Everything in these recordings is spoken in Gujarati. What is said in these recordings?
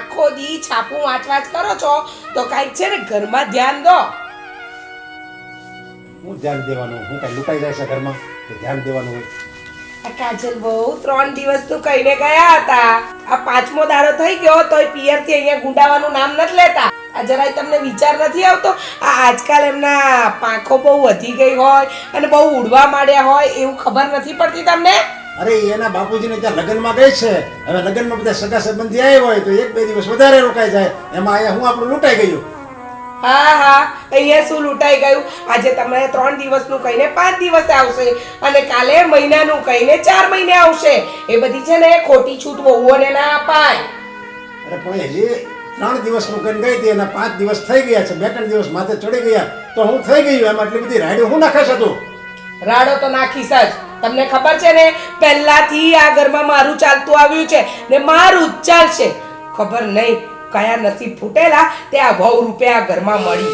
આખો દી છાપું વાંચ કરો છો તો કાંઈક છે ને ઘરમાં ધ્યાન દો. હું ધ્યાન દેવાનું? હું કઈ લુકાઈ જાય છે ઘરમાં કે ધ્યાન દેવાનું હોય? આ કાજલ બહુ 3 દિવસનું કહીને ગયા હતા. આ 5મો દાડો થઈ ગયો તોય પિયરથી અહીંયા ગુંડાવાનું નામ નથી લેતા. આ જરાય તમને વિચાર નથી આવતો? આ આજકાલ એમના પાંખો બહુ વધી ગઈ હોય અને બહુ ઉડવા માંડ્યા હોય એવું ખબર નથી પડતી તમને? અરે એના બાપુજીને ત્યાં લગ્નમાં ગઈ છે. હવે લગ્નમાં બધા સગા સંબંધી આવ્યા હોય તો 1-2 દિવસ વધારે રોકાઈ જાય. એમાં અહીંયા હું આપણું લૂંટાઈ ગયું. હા અહીંયા શું લૂંટાઈ ગયું? આજે તમે 3 દિવસનું કહીને 5 દિવસે આવશે અને કાલે મહિનાનું કહીને 4 મહિને આવશે. એ બધી છે ને ખોટી છૂટ વહુઓને ના અપાય. અરે પણ હજી 3 દિવસનું કહીને ગઈ હતી અને 5 દિવસ થઈ ગયા છે. 2-3 દિવસ માથે ચડી ગયા તો હું થઈ ગયું. એમાં એટલી બધી રાડ્યો હું નાખે તું? રાડો તો નાખીશ જ. તમને ખબર છે ને પહેલાથી આ ઘરમાં મારું ચાલતું આવ્યું છે ને મારું જ ચાલશે. ખબર નહીં કયા નસીબ ફૂટેલા તે આ વહુ રૂપે આ ઘરમાં મળી.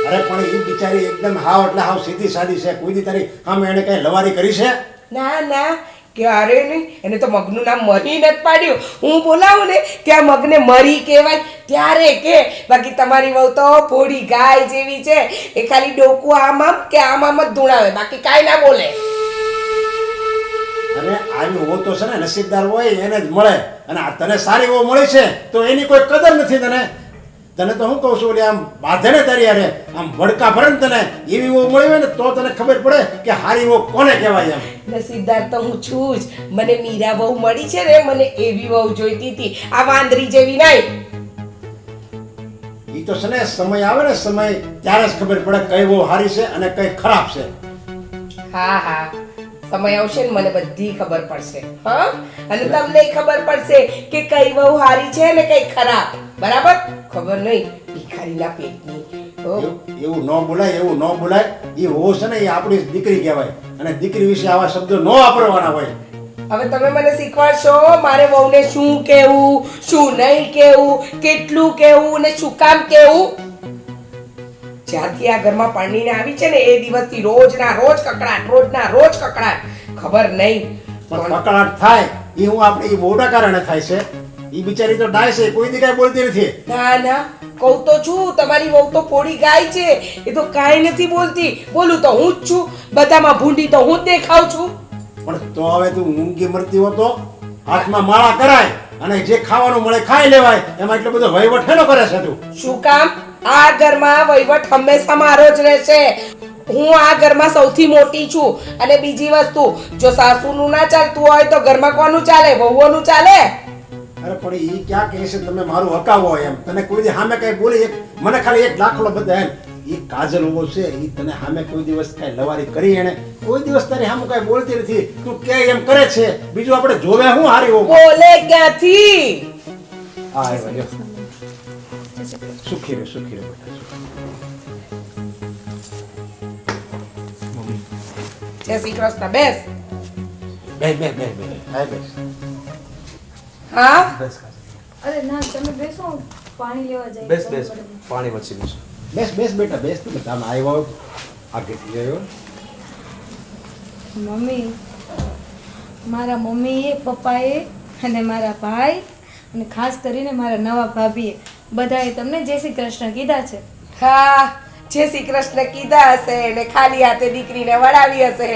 અરે પણ એ બિચારી એકદમ હાવ એટલે હાવ સીધી સાદી છે. કોઈ દી તારી આમ એને કઈ લવારી કરી છે? ના ક્યારે નહીં. એને તો મગનું નામ મરી નથી પાડ્યું. હું બોલાવું ને કે આ મગને મરી કહેવાય ત્યારે કે. બાકી તમારી વહુ તો ભોળી ગાય જેવી છે. એ ખાલી ડોકું આમ કે આમ જ ધૂણાવે, બાકી કાંઈ ના બોલે. અરે આવી હો તો છે ને નસીબદાર હોય એને જ મળે. અને આ તને સારી વહુ મળી છે તો એની કોઈ કદર નથી તને. તને તો હું કહું છું ઓલી આમ બાંધે ને તારી યારે આમ વડકા ભરે ને તને એવી વહુ મળી હોય ને તો તને ખબર પડે કે હારી વહુ કોને કહેવાય. એમ નસીબદાર તો હું છું જ. મને મીરા વહુ મળી છે ને, મને એવી વહુ જોઈતી હતી, આ વાંદરી જેવી નહીં. ઈ તો છે ને સમય આવે ને સમય ત્યારે જ ખબર પડે કઈ વહુ હારી છે અને કઈ ખરાબ છે. હા સમય આવશે ને મને બધી ખબર પડશે. હા અને તમને ખબર પડશે કે કઈ વહુ હારી છે ને કઈ ખરાબ. બરાબર? ખબર નહીં ભિખારીના પેટની. એવું ન બોલાય, એવું ન બોલાય. એ વહુ છે ને એ આપણી દીકરી કહેવાય અને દીકરી વિશે આવા શબ્દો ન વાપરવાના હોય. હવે તમે મને શીખવાડશો મારે વહુને શું કહેવું, શું નહીં કહેવું, કેટલું કહેવું ને શું કામ કહેવું. જ્યારથી આ ઘરમાં પરણીને આવી છે ને એ દિવસથી રોજના રોજ કકડાટ. ખબર નહીં પણ કકડાટ થાય એ હું આપણે એ મોટા કારણે થાય છે. એ બિચારી તો ડાય છે, કોઈ દી કાંઈ બોલતી નથી. ના કહું તો છું તમારી વહુ તો પોડી ગાય છે. એ તો કાંઈ નથી બોલતી. બોલું તો હું જ છું. બધામાં ભૂંડી તો હું જ દેખાઉં છું. પણ તો હવે તું ઊંઘી મરતી હો તો હાથમાં માળા કરાય અને જે ખાવાનું મળે ખાઈ લેવાય. એમાં એટલો બધો વહીવટ હેનો કરે છે તું? શું કામ? આ ઘરમાં વહીવટ હંમેશા મારો જ રહેશે. હું આ ઘરમાં સૌથી મોટી છું. અને બીજી વસ્તુ, જો સાસુનું ના ચાલતું હોય તો ઘરમાં કોનું ચાલે? વહુઓનું ચાલે. અરે પણ ઈ ક્યાં કહે છે તમે મારું હકાવો એમ? તને કોઈ દી સામે કઈ બોલી મને ખાલી એક દાખલો બધા એમ. ઈ કાજલ ઉભો છે ઈ તને સામે કોઈ દિવસ કઈ લવારી કરી એને? કોઈ દિવસ તારી સામે કઈ બોલતી નથી. તું કે એમ કરે છે. બીજું આપણે જોવે હું હારી હો બોલે ક્યાંથી? આ આવ્યા જો. સુખી રહે બેટા. જય શ્રી કૃષ્ણ. બેસ. બે હા અરે ના તમે બેસો, પાણી લેવા જાય. બેસ પાણી વચ્ચે બેસ. બેસ બેટા બેસ. તું તમે આવ્યો આગે ગયો. મમ્મી, મારા મમ્મીએ, પપ્પાએ અને મારા ભાઈ અને ખાસ કરીને મારા નવા ભાભીએ બધાએ તમને જય શ્રી કૃષ્ણ કીધા છે. હા જય શ્રી કૃષ્ણ કીધા હશે ને ખાલી હાથે દીકરીને વળાવી હશે.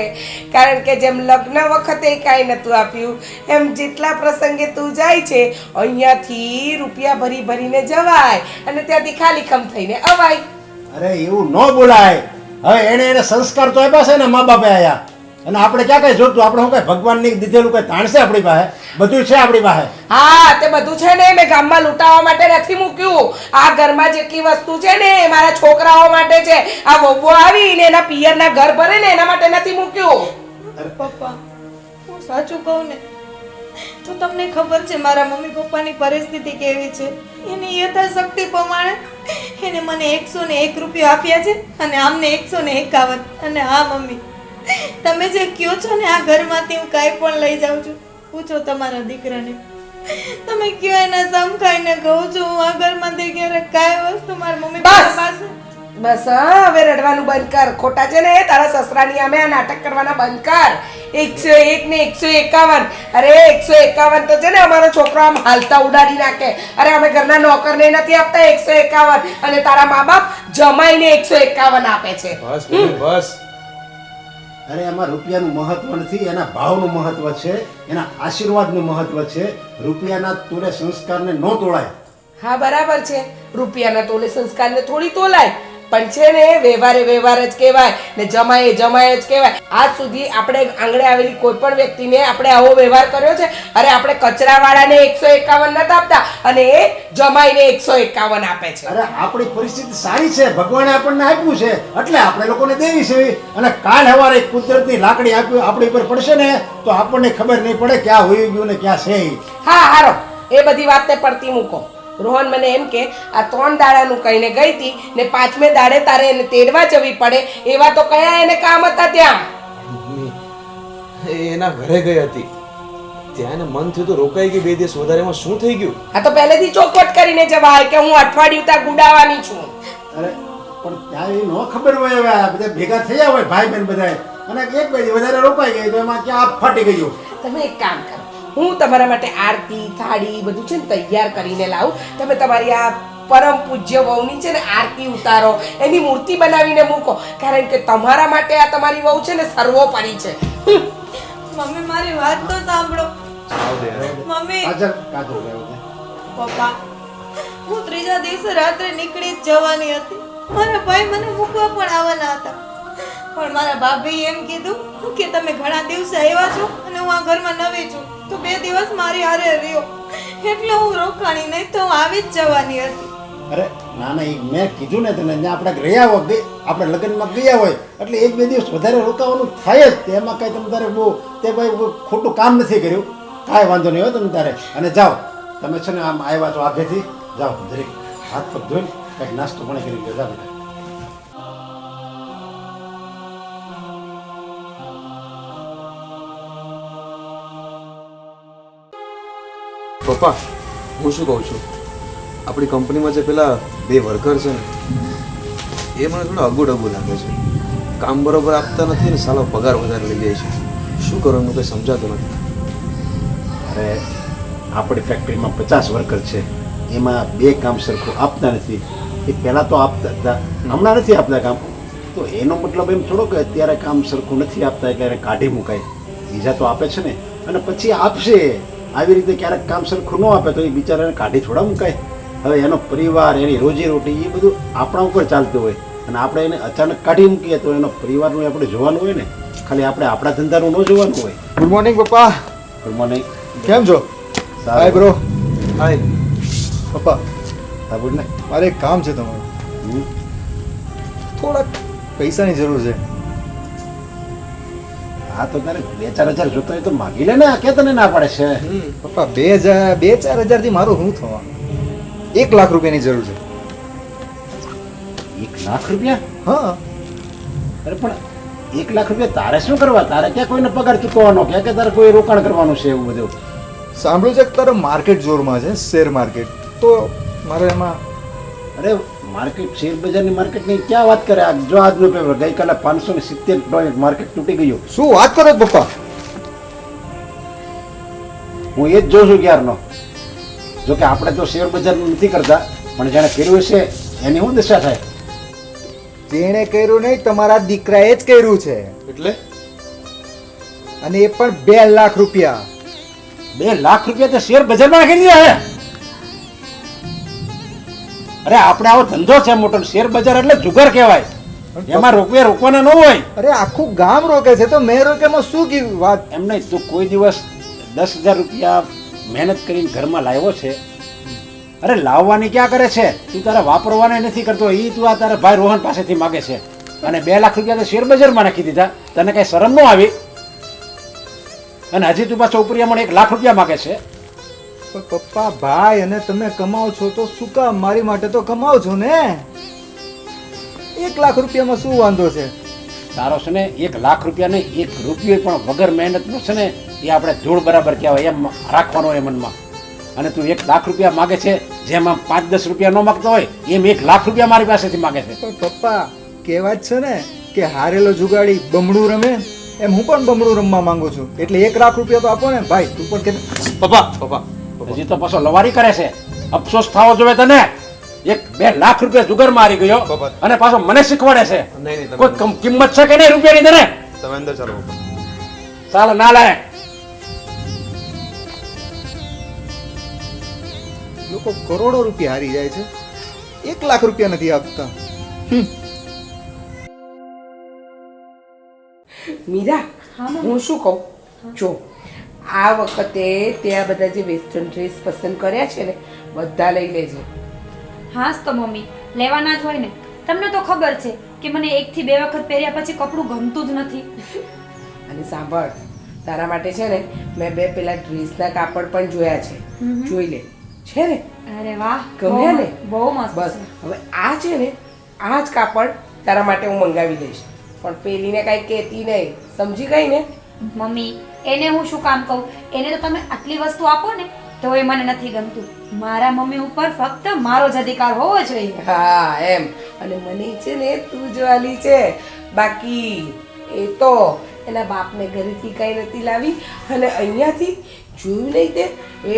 કારણ કે જેમ લગ્ન વખતે કાંઈ નતું આપ્યું એમ જેટલા પ્રસંગે તું જાય છે અહીંયાથી રૂપિયા ભરીને જવાય અને ત્યાંથી ખાલી ખમ થઈને અવાય. અરે એવું ન બોલાય. હવે એને સંસ્કાર તો આપ્યા છે ને મા બાપે આયા. અને આપણે ક્યાં કઈ જોતું? આપણે શું કઈ ભગવાનની દીધેલું કઈ તાણશે આપણી પાસે? બધું છે આપણી પાસે. હા તે બધું છે ને મેં ગામમાં લૂંટાવા માટે નથી મૂક્યું. આ ઘરમાં જેટલી વસ્તુ છે ને એ મારા છોકરાઓ માટે છે. આ વહુઓ આવીને એના પિયરના ઘર ભરે ને એના માટે નથી મૂક્યું. પપ્પા, હું સાચું કહું ને તો તમને ખબર છે મારા મમ્મી પપ્પાની પરિસ્થિતિ કેવી છે. એની યથાશક્તિ પ્રમાણે એને મને 101 રૂપિયા આપ્યા છે અને આમને 151. અને હા મમ્મી, તમે જે કહો છો ને આ ઘરમાંથી હું કાંઈ પણ લઈ જાઉં છું. પૂછો તમારા દીકરાને. તમે કયો એના સમખાઈને કહું છું હું આ ઘરમાંથી ક્યારેક કાંઈ વસ્તુ મારા મમ્મી પપ્પા પાસે. બસ હવે રડવાનું બંધ કર. ખોટા છે ને તારા સસરાની અમે આ નાટક કરવાના બંધ કર. 101 ને 151. અરે 151 તો છે ને અમારો છોકરો આમ હાલતા ઉડાડી નાખે. અરે અમે ઘરના નોકરને નથી આપતા 151, અને તારા મા બાપ જમાઈને 151 આપે છે. બસ મમ્મી બસ. અરે એમાં રૂપિયાનું મહત્વ નથી, એના ભાવનું મહત્વ છે, એના આશીર્વાદનું મહત્વ છે. રૂપિયાના તોલે સંસ્કારને ન તોળાય. હા બરાબર છે, રૂપિયાના તોલે સંસ્કારને થોડી તોલાય, પણ છે ને વ્યવહારે વ્યવહાર જ કહેવાય ને જમાએ જમાએ જ કહેવાય. આજ સુધી આપણે આંગણે આવેલી કોઈ પણ વ્યક્તિને આપણે આવો વ્યવહાર કર્યો છે? અરે આપણે કચરાવાળાને 151 નથી આપતા અને એ જમાઈને 151 આપે છે. અરે આપણી પરિસ્થિતિ સારી છે, ભગવાને આપણને આપ્યું છે એટલે આપણે લોકોને દેવી છે. અને કાલ સવારે કુદરતની લાકડી આપ્યું આપણી ઉપર પડશે ને તો આપણને ખબર નહીં પડે ક્યાં હોઈ ગયું ને ક્યાં છે. હા હારો, એ બધી વાતને પડતી મૂકો. રોહન મને એમ કે આ 3 દાડાનું કહીને ગઈ હતી ને 5મે દાડે તારે એને તેડવા જવી પડે, એવા તો કયા એને કામ હતા ત્યાં? મમ્મી એ એના ઘરે ગઈ હતી, ત્યાં એને મન થયું તો રોકાઈ ગઈ 2 દિવસ વધારે. એમાં શું થઈ ગયું? આ તો પહેલેથી ચોખવટ કરીને જવાય કે હું અઠવાડિયું ત્યાં ગુડાવાની છું. અરે પણ ત્યાં એ ન ખબર હોય. હવે આ બધા ભેગા થયા હોય ભાઈ બહેન બધા, અને 1-2 દિવસ વધારે રોકાઈ ગઈ તો એમાં ક્યાં આપ ફાટી ગયું. તમે એક કામ કરો, હું તમારા માટે આરતી થાળી બધું છે ને તૈયાર કરીને લાવું. તમે તમારી આ પરમ પૂજ્ય વહુની છે ને આરતી ઉતારો, એની મૂર્તિ બનાવીને મૂકો, કારણ કે તમારા માટે આ તમારી વહુ છે ને સર્વોપરી છે. મમ્મી મારી વાત તો સાંભળો. આવ દે. મમ્મી કાજલ કાજલ રહેવું દે. પપ્પા, હું 3જા દિવસે રાત્રે નીકળી જ જવાની હતી. મારા ભાઈ મને મૂકવા પણ આવવાના હતા, પણ મારા ભાભીએ એમ કીધું કે તમે ઘણા દિવસે આવ્યા છો અને હું આ ઘરમાં નવી છું તો 2 દિવસ મારી હારે રહ્યો, એટલે હું રોકાણી, નહીં તો હું આવી જ જવાની હતી. અરે ના ના, એ મેં કીધું ને તને, ત્યાં આપણે રહ્યા હોય, આપણે લગ્નમાં ગયા હોય એટલે 1-2 દિવસ વધારે રોકાવાનું થાય જ. તેમાં કાંઈ તમે તારે બહુ તે ભાઈ ખોટું કામ નથી કર્યું. કાંઈ વાંધો નહીં હોય તમે તારે. અને જાઓ તમે છે ને આમ આવ્યા છો આગેથી, જાઓ જરીક હાથ પગ ધોઈને કંઈક નાસ્તો પણ કરી લો. જાઓ બેટા. પપ્પા હું શું કહું છું, આપણી કંપનીમાં જે પેલા 2 વર્કર છે ને એ મને થોડા અગુડ લાગે છે. કામ બરોબર આપતા નથી ને સાલો પગાર વધારે લઈ જાય છે. શું કરવાનું કંઈ સમજાતું નથી. અરે આપણી ફેક્ટરીમાં 50 વર્કર છે, એમાં 2 કામ સરખું આપતા નથી. એ પહેલાં તો આપતા હતા, હમણાં નથી આપતા કામ. તો એનો મતલબ એમ થોડો કે અત્યારે કામ સરખું નથી આપતા એટલે એને કાઢી મુકાય. બીજા તો આપે છે ને, અને પછી આપશે. આવી રીતે ક્યારેક કામ સરખું ન આપે તો એ બિચારાને કાઢી થોડા મુકાય. હવે એનો પરિવાર, એની રોજીરોટી એ બધું આપણા ઉપર ચાલતું હોય, અને આપણે એને અચાનક કાઢી મૂકીએ તો એનો પરિવારનું આપણે જોવાનું હોય ને, ખાલી આપણે આપણા ધંધાનું ન જોવાનું હોય. ગુડ મોર્નિંગ પપ્પા. Good morning. કેમ છો? હાય બ્રો. હાય પપ્પા, હા બોલ ને. મારે એક કામ છે તમારું. થોડાક પૈસાની જરૂર છે. હા તો તારે 2-4 હજાર જોતો હોય તો માગી લે ને, કે તને ના પડે છે? પપ્પા 2-4 હજારથી મારું શું થવાનું? 1 લાખ રૂપિયાની જરૂર છે. 1 લાખ રૂપિયા? હા. અરે પણ 1 લાખ રૂપિયા તારે શું કરવા? તારે ક્યાં કોઈને પગાર ચૂકવવાનો કે તારે કોઈ રોકાણ કરવાનું છે એવું બધું? સાંભળ્યું છે કે તારે માર્કેટ જોરમાં છે, શેર માર્કેટ, તો મારે એમાં. અરે માર્કેટ, શેર બજારની માર્કેટની ક્યાં વાત કરે? આ જો આજનું પેપર, ગઈકાલે 570 માર્કેટ તૂટી ગયું. શું વાત કરો છો પપ્પા? હું એ જ જોઉં છું ક્યારનો. જો કે આપણે તો શેર બજારનું નથી કરતા, પણ જેણે કર્યું છે એની શું દશા થાય? જેણે કર્યું નહીં, તમારા દીકરાએ જ કર્યું છે, એટલે અને એ પણ 2 લાખ રૂપિયા. 2 લાખ રૂપિયા તો શેર બજારમાં નાખી દીધા. અરે આપણે આવો ધંધો છે મોટો, શેર બજાર એટલે જુગાર કહેવાય. એમાં રૂપિયા રોકવાના ન હોય. અરે આખું ગામ રોકે છે, તો મેં રોકેમાં શું કીધું વાત? એમ નહીં, તું કોઈ દિવસ 10,000 રૂપિયા મહેનત કરીને ઘરમાં લાવ્યો છે? અરે લાવવાની ક્યાં કરે છે તું? તારે વાપરવાના નથી કરતો. એ તું આ તારા ભાઈ રોહન પાસેથી માગે છે, અને 2 લાખ રૂપિયા તો શેર બજારમાં નાખી દીધા. તને કઈ શરમ ન આવી? અને હજી તું પાછો ઉપરિયામાં 1 લાખ રૂપિયા માગે છે. પણ પપ્પા, ભાઈ અને તમે કમાઓ છો તો શું કામ? મારી માટે તો કમાઓ છો ને. 1 લાખ રૂપિયામાં શું વાંધો છે? તારો છે ને 1 લાખ રૂપિયા નહીં, 1 રૂપિયો પણ વગર મહેનતનો છે ને એ આપણે ધૂળ બરાબર કહેવાય, એમ રાખવાનો હોય મનમાં. અને તું 1 લાખ રૂપિયા માગે છે, જેમાં 5-10 રૂપિયા ન માગતો હોય એમ 1 લાખ રૂપિયા મારી પાસેથી માગે છે. પણ પપ્પા, કહેવાત છે ને કે હારેલો જુગાડી બમણું રમે. એમ હું પણ બમણું રમવા માંગુ છું, એટલે 1 લાખ રૂપિયા તો આપો ને ભાઈ. તું પણ કે પપ્પા પપ્પા હજી તો પાછો લવારી કરે છે. અફસોસ થવો જોઈએ તને. 1-2 લાખ રૂપિયા જુગાર મારી ગયો પપ્પા. અને પાછો મને શીખવાડે છે. નહીં તમે કોઈ કિંમત છે કે નહીં રૂપિયાની તને? તમે અંદર ચાલો પપ્પા. ચાલ ના લાય. લોકો કરોડો રૂપિયા હારી જાય છે, 1 લાખ રૂપિયા નથી આપતા. મીરા, હું શું કહું, જો આ વખતે તે આ બધા જે વેસ્ટર્ન ડ્રેસ પસંદ કર્યા છે ને બધા લઈ લેજે. હાસ તો મમ્મી લેવાના જ હોય ને. તમને તો ખબર છે કે મને 1 થી 2 વખત પહેર્યા પછી કપડું ગમતું જ નથી. અને સાંભળ, તારા માટે છે ને મેં 2 પેલા ડ્રેસના કાપડ પણ જોયા છે, જોઈ લે. છે ને? અરે વાહ, ગમ્યા ને? બહુ મસ્ત બસ છે. હવે આ છે ને, આ જ કાપડ તારા માટે હું મંગાવી દઈશ, પણ પેલીને કાંઈ કહેતી નહીં, સમજી ગઈ ને? મમ્મી એને હું શું કામ કહું? એને તો તમે આટલી વસ્તુ આપો ને તો એ મને નથી ગમતું. મારા મમ્મી ઉપર ફક્ત મારો જ અધિકાર હોવો જોઈએ. હા એમ. અને મને છે ને તું જ વાલી છે, બાકી એ તો એના બાપને ઘરેથી કઈ નથી લાવી અને અહીંયાથી જોયું નહીં તે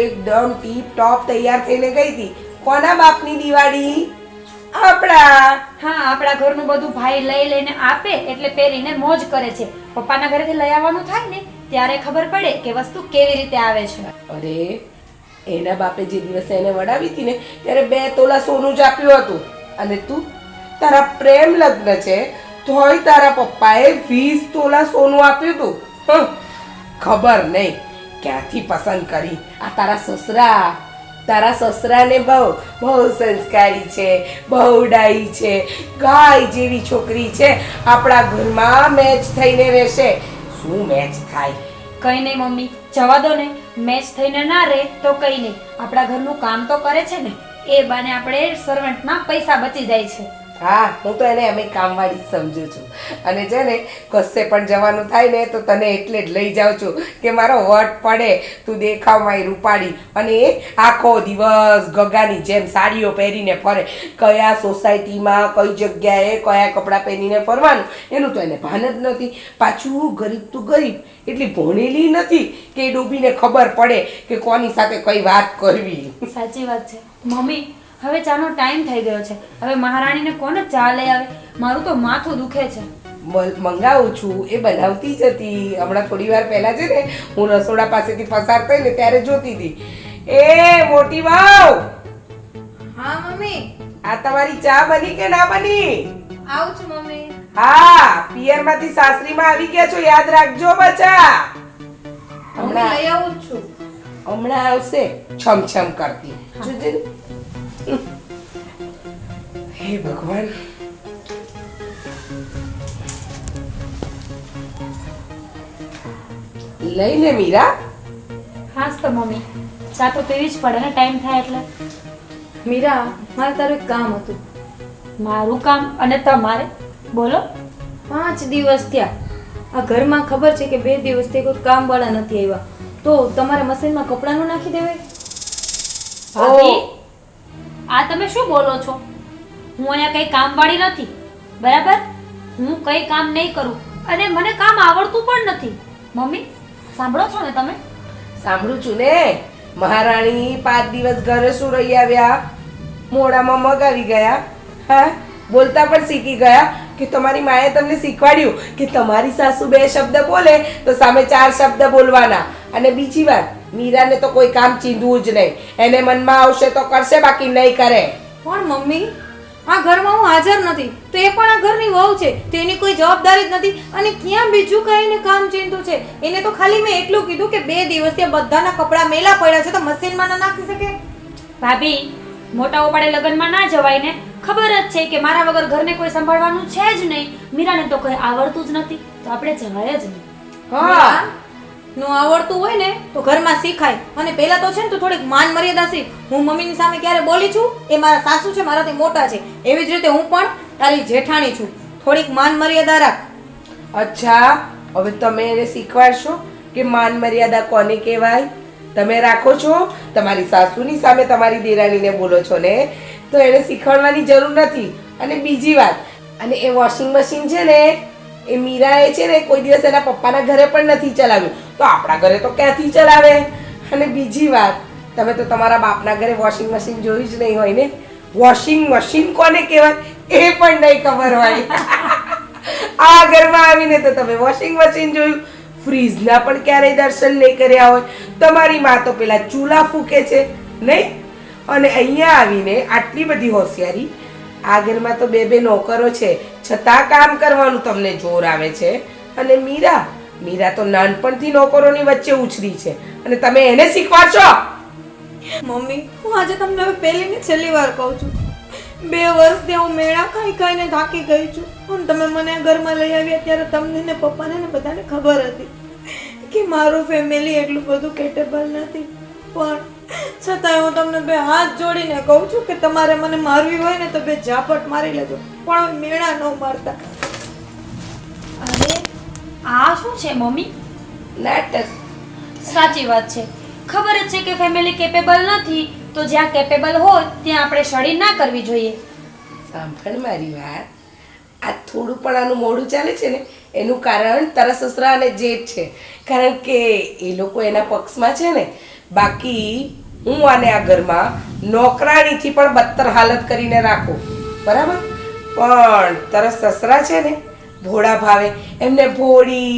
એકદમ ટીપ ટોપ તૈયાર થઈને ગઈ હતી. કોના બાપની દિવાળી? આપણા. હા, આપણા ઘરનું બધું ભાઈ લઈ લઈને આપે એટલે પહેરીને મોજ કરે છે. પપ્પાના ઘરેથી લઈ આવવાનું થાય ને ત્યારે ખબર પડે કે વસ્તુ કેવી રીતે આવે છે. અરે એના બાપે જે દિવસે એને વડાવી હતી ને ત્યારે 2 તોલા સોનું જ આપ્યું હતું, અને તું તારા પ્રેમ લગ્ન છે તોય તારા પપ્પાએ 20 તોલા સોનું આપ્યું હતું. ખબર નહીં ક્યાંથી પસંદ કરી આ તારા સસરા. તારા સસરાને બહુ સંસ્કારી છે, બહુ ડાઈ છે, ગાય જેવી છોકરી છે. આપણા ઘરમાં મેચ થઈને રહેશે. શું મેચ થાય? કઈ નહીં મમ્મી, જવા દો ને. મેચ થઈને ના રહે તો કઈ નહીં, આપણા ઘરનું કામ તો કરે છે ને, એ બાને આપણે સર્વન્ટના પૈસા બચી જાય છે. હા, હું તો એને અમે કામવાળી જ સમજુ છું. અને છે ને કશે પણ જવાનું થાય ને તો તને એટલે જ લઈ જાઉં છું કે મારો વટ પડે, તું દેખાવમાં રૂપાળી, અને એ આખો દિવસ ગગાની જેમ સાડીઓ પહેરીને ફરે. કયા સોસાયટીમાં કઈ જગ્યાએ કયા કપડાં પહેરીને ફરવાનું એનું તો એને ભાન જ નથી. પાછું ગરીબ તું ગરીબ, એટલી ભણેલી નથી કે ડૂબીને ખબર પડે કે કોની સાથે કઈ વાત કરવી. સાચી વાત છે મમ્મી. હવે ચાનો ટાઈમ થઈ ગયો છે. હવે મહારાણીને કોને ચા લઈ આવે? મારું તો માથું દુખે છે. મંગાવું છું, એ બનાવતી જ હતી. હમણાં થોડી વાર પહેલા છે ને હું રસોડા પાસેથી પસાર થઈ ને ત્યારે જોતી હતી. એ મોટી વાવ, હા મમ્મી, આ તમારી ચા બની કે ના બની? આવું છું મમ્મી. હા, પિયરમાંથી સાસરીમાં આવી ગયા છો, યાદ રાખજો બચ્ચા. મમ્મી લઈ આવું જ છું. હમણાં આવશે છમ કરતી. જોજે ને. હે ભગવાન. લઈ લે મીરા. હાસ તો મમ્મી, ચા તો પીવી જ પડે ને ટાઈમ થાય એટલે. મીરા, મારે તારું એક કામ હતું. મારું કામ અને તમારે? બોલો. 5 દિવસ થયા. આ ઘરમાં ખબર છે કે 2 દિવસથી કોઈ કામવાળા નથી આવ્યા, તો તમારે મશીનમાં કપડાનું નાખી દેવાય. ભાભી, આ તમે શું બોલો છો? હું અહીંયા કઈ કામવાળી નથી, બરાબર? હું કઈ કામ નહીં કરું અને મને કામ આવડતું પણ નથી. મમ્મી, સાંભળો છો ને તમે? સાંભળું છું ને. મહારાણી 5 દિવસ ઘરે શું રહી આવ્યા, મોડામાં મગ આવી ગયા. હા, બોલતા પણ શીખી ગયા કે તમારી માએ તમને શીખવાડ્યું કે તમારી સાસુ 2 શબ્દ બોલે તો સામે 4 શબ્દ બોલવાના. અને બીજી વાત, મીરાને તો કોઈ કામ ચીંધવું જ નહીં. એને મનમાં આવશે તો કરશે, બાકી નહીં કરે. પણ મમ્મી, આ ઘરમાં હું હાજર નથી તો એ પણ આ ઘરની વહુ છે, તેની કોઈ જવાબદારી જ નથી. અને ક્યાં બીજું કઈને કામ ચીંધું છે? એને તો ખાલી મેં એટલું કીધું કે 2 દિવસથી બધાના કપડાં મેલા પડ્યા છે તો મશીનમાં ના નાખી શકે. ભાભી, મોટા ઉપાડે લગ્નમાં ના જવાય ને. ખબર જ છે કે મારા વગર ઘરને કોઈ સંભાળવાનું છે જ નહીં. મીરાને તો કોઈ આવડતું જ નથી, તો આપણે જવાય જ નહીં. હા, નો આવડતું હોય ને તો ઘરમાં શીખાય. અને પહેલા તો છે ને તું થોડીક માન મર્યાદા શીખ. હું મમ્મીની સામે ક્યારે બોલી છું? એ મારા સાસુ છે, મારાથી મોટા છે. એવી જ રીતે હું પણ તારી જેઠાણી છું. થોડીક માન મર્યાદા રાખ. અચ્છા, હવે તમે એને શીખવાડશો કે માન મર્યાદા કોને કહેવાય? તમે રાખો છો, તમારી સાસુની સામે તમારી દેરાણીને બોલો છો ને, તો એને શીખવાડવાની જરૂર નથી. અને બીજી વાત, અને એ વોશિંગ મશીન છે ને એ મીરાએ છે ને કોઈ દિવસ એના પપ્પાના ઘરે પણ નથી ચલાવ્યું, તો આપણા ઘરે તો ક્યાંથી ચલાવે? અને બીજી વાત, તમે તો તમારા બાપના ઘરે વોશિંગ મશીન જોયું જ નહીં હોય ને. વોશિંગ મશીન કોને કહેવાય એ પણ નહીં ખબર હોય. આ ઘરમાં આવીને તો તમે વોશિંગ મશીન જોયું, ફ્રીજના પણ ક્યારેય દર્શન નહીં કર્યા હોય. તમારી માં તો પેલા ચૂલા ફૂકે છે નહીં, અને અહીંયા આવીને આટલી બધી હોશિયારી. આ ઘરમાં તો બે નોકરો છે, છતાં કામ કરવાનું તમને જોર આવે છે. અને મીરા તો નાનપણથી નોકરોની વચ્ચે ઉછરી છે અને તમે એને શીખવાડશો? મમ્મી, હું આજે તમને હવે પહેલી ને છેલ્લી વાર કહું છું, 2 વર્ષથી હું મેળા ખાઈને થાકી ગઈ છું. અને તમે મને આ ઘરમાં લઈ આવ્યા ત્યારે તમને ને પપ્પાને ને બધાને ખબર હતી કે મારું ફેમિલી એટલું બધું કેટેબલ નથી. પણ છતાંય હું તમને 2 હાથ જોડીને કહું છું કે તમારે મને મારવી હોય ને તો 2 ઝાપટ મારી લેજો, પણ મેળા ન મારતા. અરે આ શું છે મમ્મી? નાટક. સાચી વાત છે. ખબર જ છે કે ફેમિલી કેપેબલ નથી, તો જ્યાં કેપેબલ હોય ત્યાં આપણે શડી ના કરવી જોઈએ. સાંભળ મારી વાત, આ થોડું પણ આનું મોડું ચાલે છે ને એનું કારણ તારા સસરા અને જેઠ છે. કારણ કે એ લોકો એના પક્ષમાં છે ને. બાકી હું આને આ ઘરમાં નોકરાણીથી પણ બદતર હાલત કરીને રાખું, બરાબર? પણ તારા સસરા છે ને ભોળા ભાવે, એમને ભોળી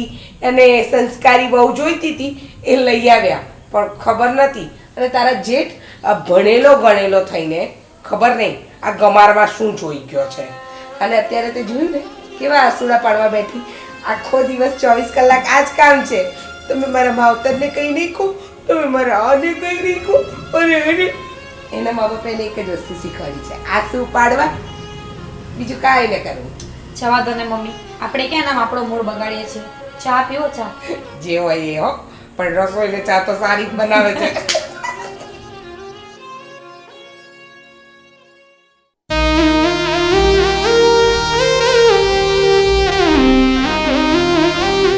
અને સંસ્કારી બહુ જોઈતી હતી, એ લઈ આવ્યા. પણ ખબર નથી. અને તારા જેઠ આ ભણેલો ગણેલો થઈને ખબર નહીં આ ગમારમાં શું જોઈ ગયો છે. અને અત્યારે તે જોયું ને કેવા આસુડા પાડવા બેઠી. આખો દિવસ 24 કલાક આ જ કામ છે. તમે મારા માવતરને કંઈ નહીં કહો, તમે મારા આને કંઈ નહીં કહો. અને એના મા બાપે એને એક જ વસ્તુ શીખવાડી છે, આંસુ પાડવા, બીજું કાંઈ ન કરવું. જવા દો ને મમ્મી, આપણે ક્યાં નામ આપણો મૂડ બગાડીએ છીએ. ચા પીવો, ચા. જે હોય એ હો, પણ રસોઈને ચા તો સારી જ બનાવે છે.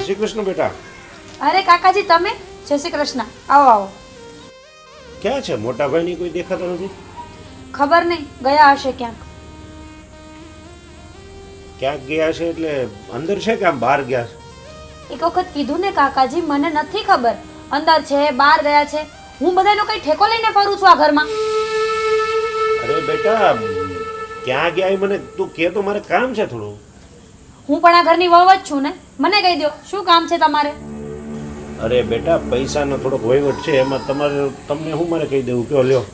શ્રી કૃષ્ણ બેટા. અરે કાકાજી, તમે? જય શ્રી કૃષ્ણ. આવો આવો. ક્યાં છે મોટા ભાઈની કોઈ દેખાતો નથી? ખબર નહીં, ગયા હશે ક્યાંક. ક્યાંક ગયા છે એટલે અંદર છે કે આમ બહાર ગયા છે? એક વખત કીધું ને કાકાજી, મને નથી ખબર અંદર છે બહાર ગયા છે. હું બધાનો કઈ ઠેકો લઈને ફરું છું આ ઘરમાં. અરે બેટા, ક્યાં ગયા એ મને તું કે તો, મારે કામ છે થોડું. હું પણ આ ઘરની વહુ જ છું ને, મને કહી દો શું કામ છે તમારે. અરે બેટા, પૈસાનો થોડોક વહીવટ છે, એમાં તમને હું મારે કહી દેવું? કયો લ્યો.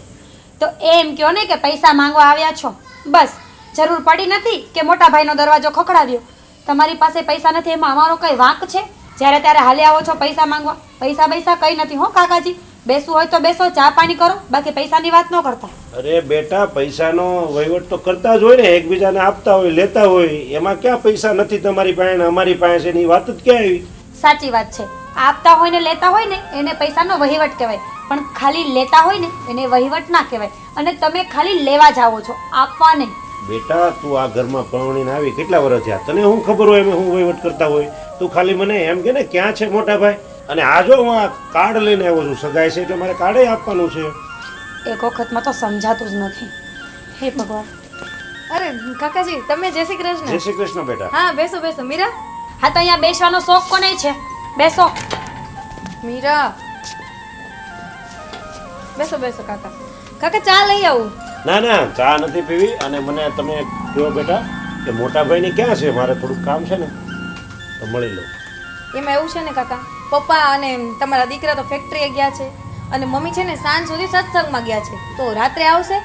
તો એમ કયો ને કે પૈસા માંગવા આવ્યા છો, બસ. જરૂર પડી નથી કે મોટા ભાઈનો દરવાજો ખખડાવ્યો. તમારી પાસે પૈસા નથી એમાં અમારો કઈ વાંક છે? જ્યારે ત્યારે હાલે આવો છો પૈસા માંગવા. પૈસા કઈ નથી હો કાકાજી. બેસવું હોય તો બેસો, ચા પાણી કરો, બાકી પૈસાની વાત ન કરતા. અરે બેટા, પૈસાનો વહીવટ તો કરતા જ હોય ને, એકબીજાને આપતા હોય, લેતા હોય. એમાં ક્યાં પૈસા નથી તમારી પાસે ને અમારી પાસે છે? એની વાત જ ક્યાં આવી? સાચી વાત છે. આપતા હોય ને લેતા હોય ને એને પૈસાનો વહીવટ કહેવાય, પણ ખાલી લેતા હોય ને એને વહીવટ ના કહેવાય. અને તમે ખાલી લેવા જાઓ છો, આપવા નહીં. બેટા, તું આ ઘરમાં પરણીને આવી કેટલા વર્ષ થયા? તને શું ખબર હોય એમ હું વહીવટ કરતા હોય? તું ખાલી મને એમ કે ને ક્યાં છે મોટા ભાઈ. અને આ જો હું આ કાર્ડ લઈને આવ્યો છું, સગાઈ છે એટલે મારે કાર્ડે આપવાનું છે. એક વખતમાં તો સમજાતું જ નથી. હે ભગવાન. અરે કાકાજી, તમે જય શ્રી કૃષ્ણ. જય શ્રી કૃષ્ણ બેટા. હા, બેસો બેસો. મીરા, હા તો અહીંયા બેસવાનો શોખ કોને છે? બેસો. મીરા, બેસો બેસો. કાકા ચા લઈ આવું? ના ના, ચા નથી પીવી. અને મને તમે કહો બેટા કે મોટા ભાઈની ક્યાં છે? મારે થોડુંક કામ છે ને, તો મળી લઉં. એમાં એવું છે ને કાકા, પપ્પા અને તમારા દીકરા તો ફેક્ટરીએ ગયા છે અને મમ્મી છે ને સાંજ સુધી સત્સંગમાં ગયા છે, તો રાત્રે આવશે.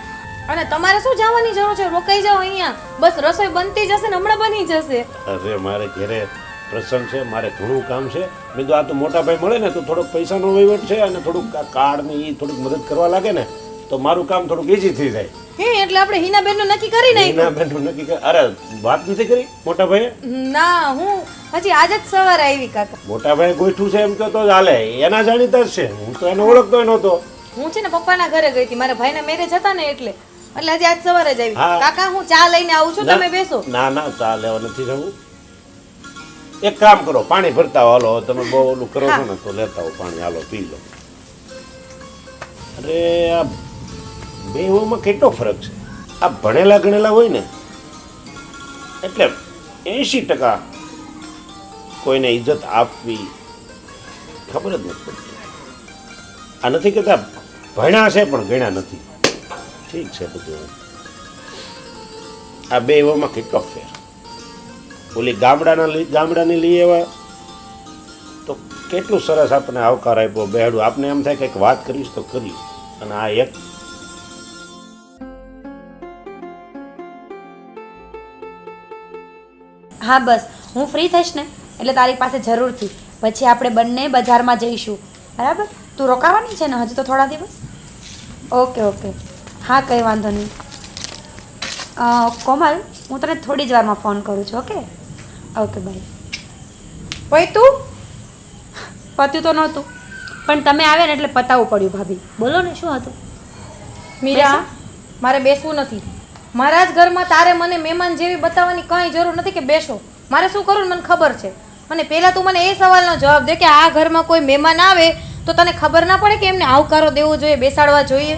અને તમારે શું જવાની જરૂર છે? રોકાઈ જાઓ અહીંયા, બસ રસોઈ બનતી જશે ને હમણાં બની જશે. અરે મારે ઘરે પ્રસંગ છે, મારે ઘણું કામ છે. મેં તો આ તો મોટા ભાઈ મળે ને તો થોડોક પૈસાનો વહીવટ છે અને થોડુંક આ કાર્ડ ને એ થોડુંક મદદ કરવા લાગે ને તો મારું કામ થોડુંક ઈઝી થઈ જાય. હે, એટલે આપણે હિનાબેનનું નક્કી કરી નાખ્યું? હિનાબેનનું નક્કી કરી? અરે વાત નથી કરી મોટા ભાઈએ? ના, હું હજી આજ જ સવારે આવી કાકા. મોટા ભાઈ ગોઠવું છે એમ કહો તો ચાલે, એના જાણીતા જ છે. હું તો એને ઓળખતો નહોતો. હું છે ને પપ્પાના ઘરે ગઈ હતી, મારા ભાઈના મેરેજ હતા ને એટલે હજી આજ સવારે જ આવી. હા. કાકા, હું ચા લઈને આવું છું, તમે બેસો. ના ના, ચા લેવા નથી જવું. એક કામ કરો, પાણી ભરતા હો. હાલો, તમે બહુ ઓલું કરો છો ને તો લેતા હો પાણી. હાલો, પી લો. અરે આ બેમાં કેટલો ફરક છે. આ ભણેલા ગણેલા હોય ને એટલે 80% કોઈને ઇજ્જત આપવી ખબર જ નથી પડતી. આ નથી કહેતા ભણ્યા છે પણ ગણ્યા નથી. ઠીક છે બધું. આ બે એવામાં કેટલો ફેર. ઓલી ગામડાની લઈ એવા તો કેટલું સરસ આપણને આવકાર આપ્યો, બેહાડું. આપને એમ થાય કંઈક વાત કરીશ તો કરી. અને આ એક હા બસ હું ફ્રી થઈશ ને એટલે તારી પાસે જરૂરથી પછી આપણે બંને બજારમાં જઈશું, બરાબર? તું રોકાવાની છે ને હજુ તો થોડા દિવસ? ઓકે ઓકે, હા કંઈ વાંધો નહીં. કોમલ, હું તને થોડી જ વારમાં ફોન કરું છું. Okay okay bye. ભાઈ તું પત્યું તો નહોતું પણ તમે આવ્યા ને એટલે પતાવવું પડ્યું. ભાભી બોલો ને, શું હતું? મીરા, મારે બેસવું નથી. મારા જ ઘરમાં તારે મને મહેમાન જેવી બતાવવાની કંઈ જરૂર નથી કે બેસો. મારે શું કરવું મને ખબર છે. અને પહેલાં તું મને એ સવાલનો જવાબ દે કે આ ઘરમાં કોઈ મહેમાન આવે તો તને ખબર ના પડે કે એમને આવકારો દેવો જોઈએ, બેસાડવા જોઈએ?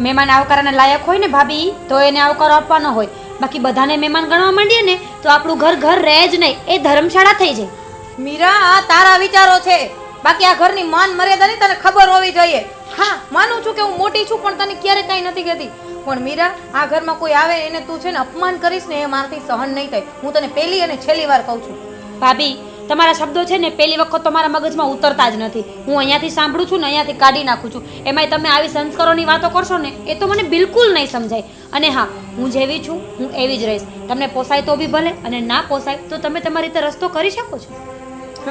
મહેમાન આવકારાને લાયક હોય ને ભાભી તો એને આવકારો આપવાનો હોય. બાકી બધાને મહેમાન ગણવા માંડીએ ને તો આપણું ઘર ઘર રહે જ નહીં, એ ધર્મશાળા થઈ જાય. મીરા, આ તારા વિચારો છે. બાકી આ ઘરની માન મર્યાદાની તને ખબર હોવી જોઈએ. હા, માનું છું કે હું મોટી છું પણ તને ક્યારે કાંઈ નથી કહેતી. પણ મીરા, આ ઘરમાં કોઈ આવે એને તું છે ને અપમાન કરીશ ને એ મારાથી સહન નહીં થાય. હું તને પહેલી અને છેલ્લી વાર કહું છું. ભાભી તમારા શબ્દો છે ને પહેલી વખત તો મારા મગજમાં ઉતરતા જ નથી. હું અહીંયાથી સાંભળું છું ને અહીંયાથી કાઢી નાખું છું. એમાંય તમે આવી સંસ્કારોની વાતો કરશો ને એ તો મને બિલકુલ નહીં સમજાય. અને હા, હું જેવી છું હું એવી જ રહીશ. તમને પોસાય તો બી ભલે અને ના પોસાય તો તમે તમારી રીતે રસ્તો કરી શકો છો.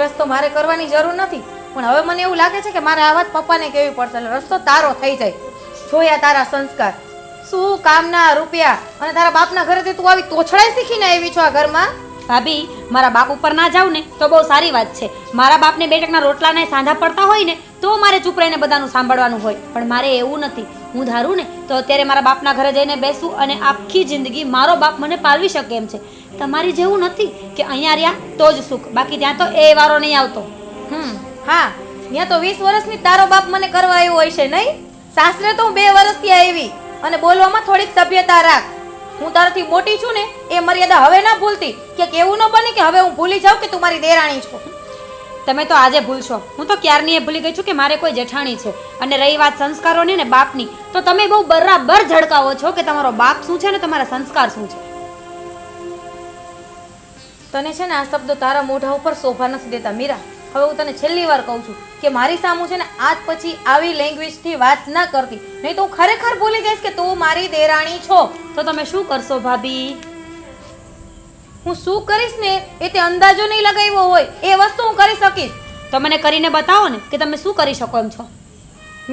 રસ્તો મારે કરવાની જરૂર નથી પણ હવે મને એવું લાગે છે કે મારે આ વાત પપ્પાને કહેવી પડશે એટલે રસ્તો તારો થઈ જાય. જોયા તારા સંસ્કાર, શું કામના રૂપિયા, અને તારા બાપના ઘરેથી તું આવી તોછડાઈ શીખીને આવી છો આ ઘરમાં. ભાભી મારા બાપ ઉપર ના જાવ ને તો બહુ સારી વાત છે. મારા બાપને બે ટકના રોટલાના સાંધા પડતા હોય ને તો મારે ચૂપ રહીને બધાનું સાંભળવાનું હોય. પણ મારે એવું નથી. હું ધારું ને તો અત્યારે મારા બાપના ઘરે જઈને બેસું અને આખી જિંદગી મારો બાપ મને પાલવી શકે એમ છે. તમારી જેવું નથી કે અહીંયા રહ્યા તો જ સુખ, બાકી ત્યાં તો એ વારો નહીં આવતો. હા, ત્યાં તો 20 વર્ષની તારો બાપ મને કરવા આવ્યો હોય છે નહીં? સાસરે તો હું 2 વર્ષથી આવી. અને બોલવામાં થોડીક સભ્યતા રાખ. હું તારાથી મોટી છું ને એ મર્યાદા હવે ના ભૂલતી કે કેવું ન બને કે હવે હું ભૂલી જાઉં કે તું મારી દેરાણી છો. તમે તો આજે ભૂલશો. હું તો ક્યારની એ ભૂલી ગઈ છું કે મારે કોઈ જેઠાણી છે. અને રહી વાત સંસ્કારોની ને બાપની, તો તમે બહુ બરાબર ઝડકાવો છો કે તમારો બાપ શું છે ને તમારા સંસ્કાર શું છે. તને છે ને આ શબ્દો તારા મોઢા ઉપર શોભા નથી દેતા મીરા. હવે હું તને છેલ્લી વાર કહું છું કે મારી સામું છે ને આજ પછી આવી લેંગ્વેજથી વાત ના કરતી, નહીં તો હું ખરેખર ભૂલી જઈશ કે તું મારી દેરાણી છો. તો તમે શું કરશો ભાભી? હું શું કરીશ ને એ તે અંદાજો નહીં લગાવ્યો હોય એ વસ્તુ હું કરી શકીશ. તો મને કરીને બતાવો ને કે તમે શું કરી શકો એમ છો.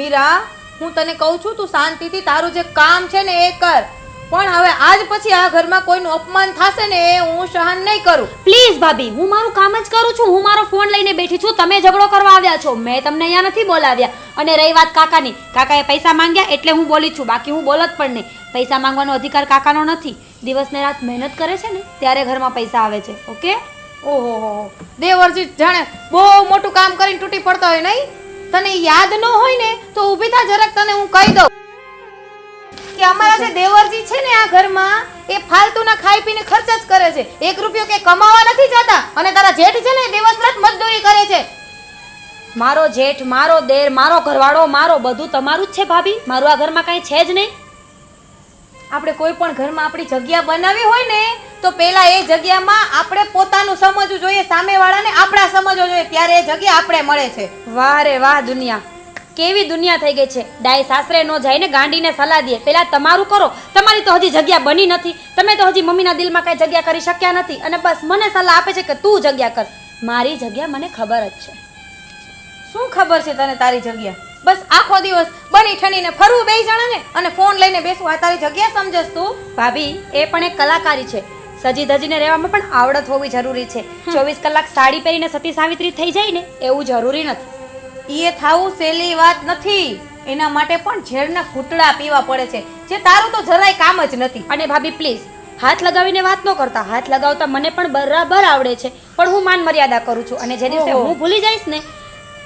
મીરા, હું તને કહું છું તું શાંતિથી તારું જે કામ છે ને એ કર. પણ હવે આજ પછી આ ઘરમાં કોઈનું અપમાન થશે ને એ હું સહન નહીં કરું. પ્લીઝ ભાભી, હું મારું કામ જ કરું છું. હું મારો ફોન લઈને બેઠી છું. તમે ઝઘડો કરવા આવ્યા છો. મેં તમને અહીંયા નથી બોલાવ્યા. અને રહી વાત કાકાની, કાકાએ પૈસા માંગ્યા એટલે હું બોલી છું, બાકી હું બોલત પણ નહીં. પૈસા માંગવાનો અધિકાર કાકાનો નથી. દિવસ ને રાત મહેનત કરે છે ને ત્યારે ઘરમાં પૈસા આવે છે. ઓકે? ઓહો, દેવરજી જાણે બહુ મોટું કામ કરીને તૂટી પડતા હોય નહીં? તને યાદ ન હોય ને તો ઊભી થા જરાક, તને હું કહી દઉં કે અમારા જે દેવરજી છે ને આ ઘરમાં એ ફાલતુના ખાઈ પીને ખર્ચ જ કરે છે. 1 રૂપિયો કે કમાવા નથી જતા. અને તારા જેઠ છે ને દિવસ રાત મજદૂરી કરે છે. મારો જેઠ, મારો દેર, મારો ઘરવાળો, મારો બધું તમારું જ છે ભાભી. મારું આ ઘરમાં કાંઈ છે જ નહીં. આપણે કોઈ પણ ઘરમાં આપણી જગ્યા બનાવી હોય ને તો પહેલા એ જગ્યામાં આપણે પોતાનું સમજવું જોઈએ, સામેવાળાને આપણા સમજવો જોઈએ, ત્યારે એ જગ્યા આપણે મળે છે. વાહ રે વાહ દુનિયા, કેવી દુનિયા થઈ ગઈ છે. ડાય સાસરે નો જાય ને ગાંડીને સલાહ દે. પેલા તમારું કરો. તમારી તો હજી જગ્યા બની નથી. તમે તો હજી મમ્મીના દિલમાં કઈ જગ્યા કરી શક્યા નથી અને બસ મને સલાહ આપે છે કે તું જગ્યા કર. મારી જગ્યા મને ખબર જ છે. શું ખબર છે તને તારી જગ્યા? બસ આખો દિવસ બની ઠણીને ફરવું બે જણાને અને ફોન લઈને બેસવું, આ તારી જગ્યા સમજસ તું? ભાભી એ પણ એક કલાકારી છે. સજી ધજીને રહેવામાં પણ આવડત હોવી જરૂરી છે. 24 કલાક સાડી પહેરીને સતી સાવિત્રી થઈ જાય ને એવું જરૂરી નથી. એ થાવું સહેલી વાત નથી. એના માટે પણ ઝેરના ઘૂંટડા પીવા પડે છે, જે તારું તો જરાય કામ જ નથી. અને ભાભી પ્લીઝ હાથ લગાવીને વાત ન કરતા. હાથ લગાવતા મને પણ બરાબર આવડે છે, પણ હું માન મર્યાદા કરું છું. અને જે દિવસે હું ભૂલી જઈશ ને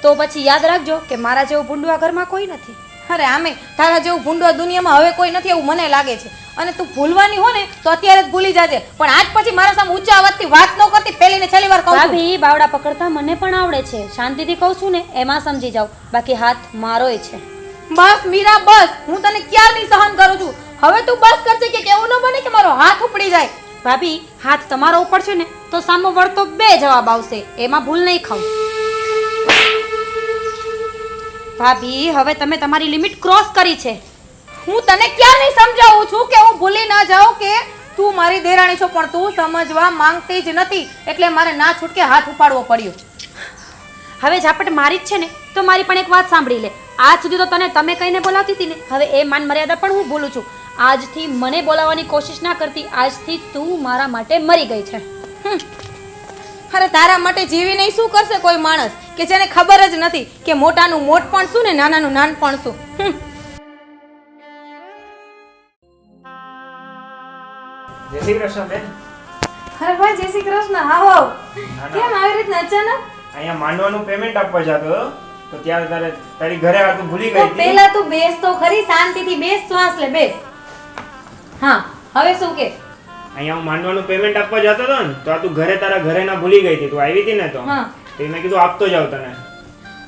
તો પછી યાદ રાખજો કે મારા જેવું ભૂંડું આ ઘરમાં કોઈ નથી. અરે આમે તારા જેવું ભૂંડો દુનિયામાં હવે કોઈ નથી એવું મને લાગે છે. અને તું ભૂલવાની હો ને તો અત્યારે જ ભૂલી જાજે, પણ આજ પછી મારા સામે ઊંચા અવાજથી વાત ન કરતી, પહેલી ને છેલ્લી વાર કહું છું. ભાભી બાવડા પકડતા મને પણ આવડે છે, શાંતિથી કહું છું ને એમાં સમજી જાવ, બાકી હાથ મારોય છે. બસ મીરા બસ, હું તને ક્યારની સહન કરું છું. હવે તું બસ કરજે કે એવું ન બને કે મારો હાથ ઉપડી જાય. ભાભી હાથ તમારો ઉપર છે ને તો સામો વળતો બે જવાબ આવશે, એમાં ભૂલ નહીં ખાવ. ભાભી હવે તમે તમારી લિમિટ ક્રોસ કરી છે. હું તને ક્યારની સમજાવું છું કે હું ભૂલી ના જાઉં કે તું મારી દેરાણી છો, પણ તું સમજવા માંગતી જ નથી, એટલે મારે ના છૂટકે હાથ ઉપાડવો પડ્યો. હવે ઝાપટ મારી જ છે ને તો મારી પણ એક વાત સાંભળી લે. આજ સુધી તો તને તમે કહીને બોલાવતી હતી ને, હવે એ માન મર્યાદા પણ હું ભૂલું છું. આજથી મને બોલાવવાની કોશિશ ના કરતી, આજથી તું મારા માટે મરી ગઈ છે. અરે તારા માટે જીવી નહીં શું કરશે કોઈ માણસ કે જેને ખબર જ નથી કે મોટાનું મોટ પણ શું ને નાનાનું નાન પણ શું. જય શ્રી કૃષ્ણ બેન. અરે ભાઈ જય શ્રી કૃષ્ણ. આવો કેમ આવી રીતના અચાનક? અહીંયા માંડવાનું પેમેન્ટ આપવા જતો તો ત્યાં તારી ઘરે હતું ભૂલી ગઈ હતી. પહેલા તું બેસ તો ખરી, શાંતિથી બેસ, શ્વાસ લે, બેસ. હા હવે શું કે? અહીંયા હું માંડવાનું પેમેન્ટ આપવા જતો હતો ને તો આ તું તારા ઘરે ના ભૂલી ગઈ હતી. તું આવી હતી ને તો હા. તો મેં કીધું આપતો જાવ તને.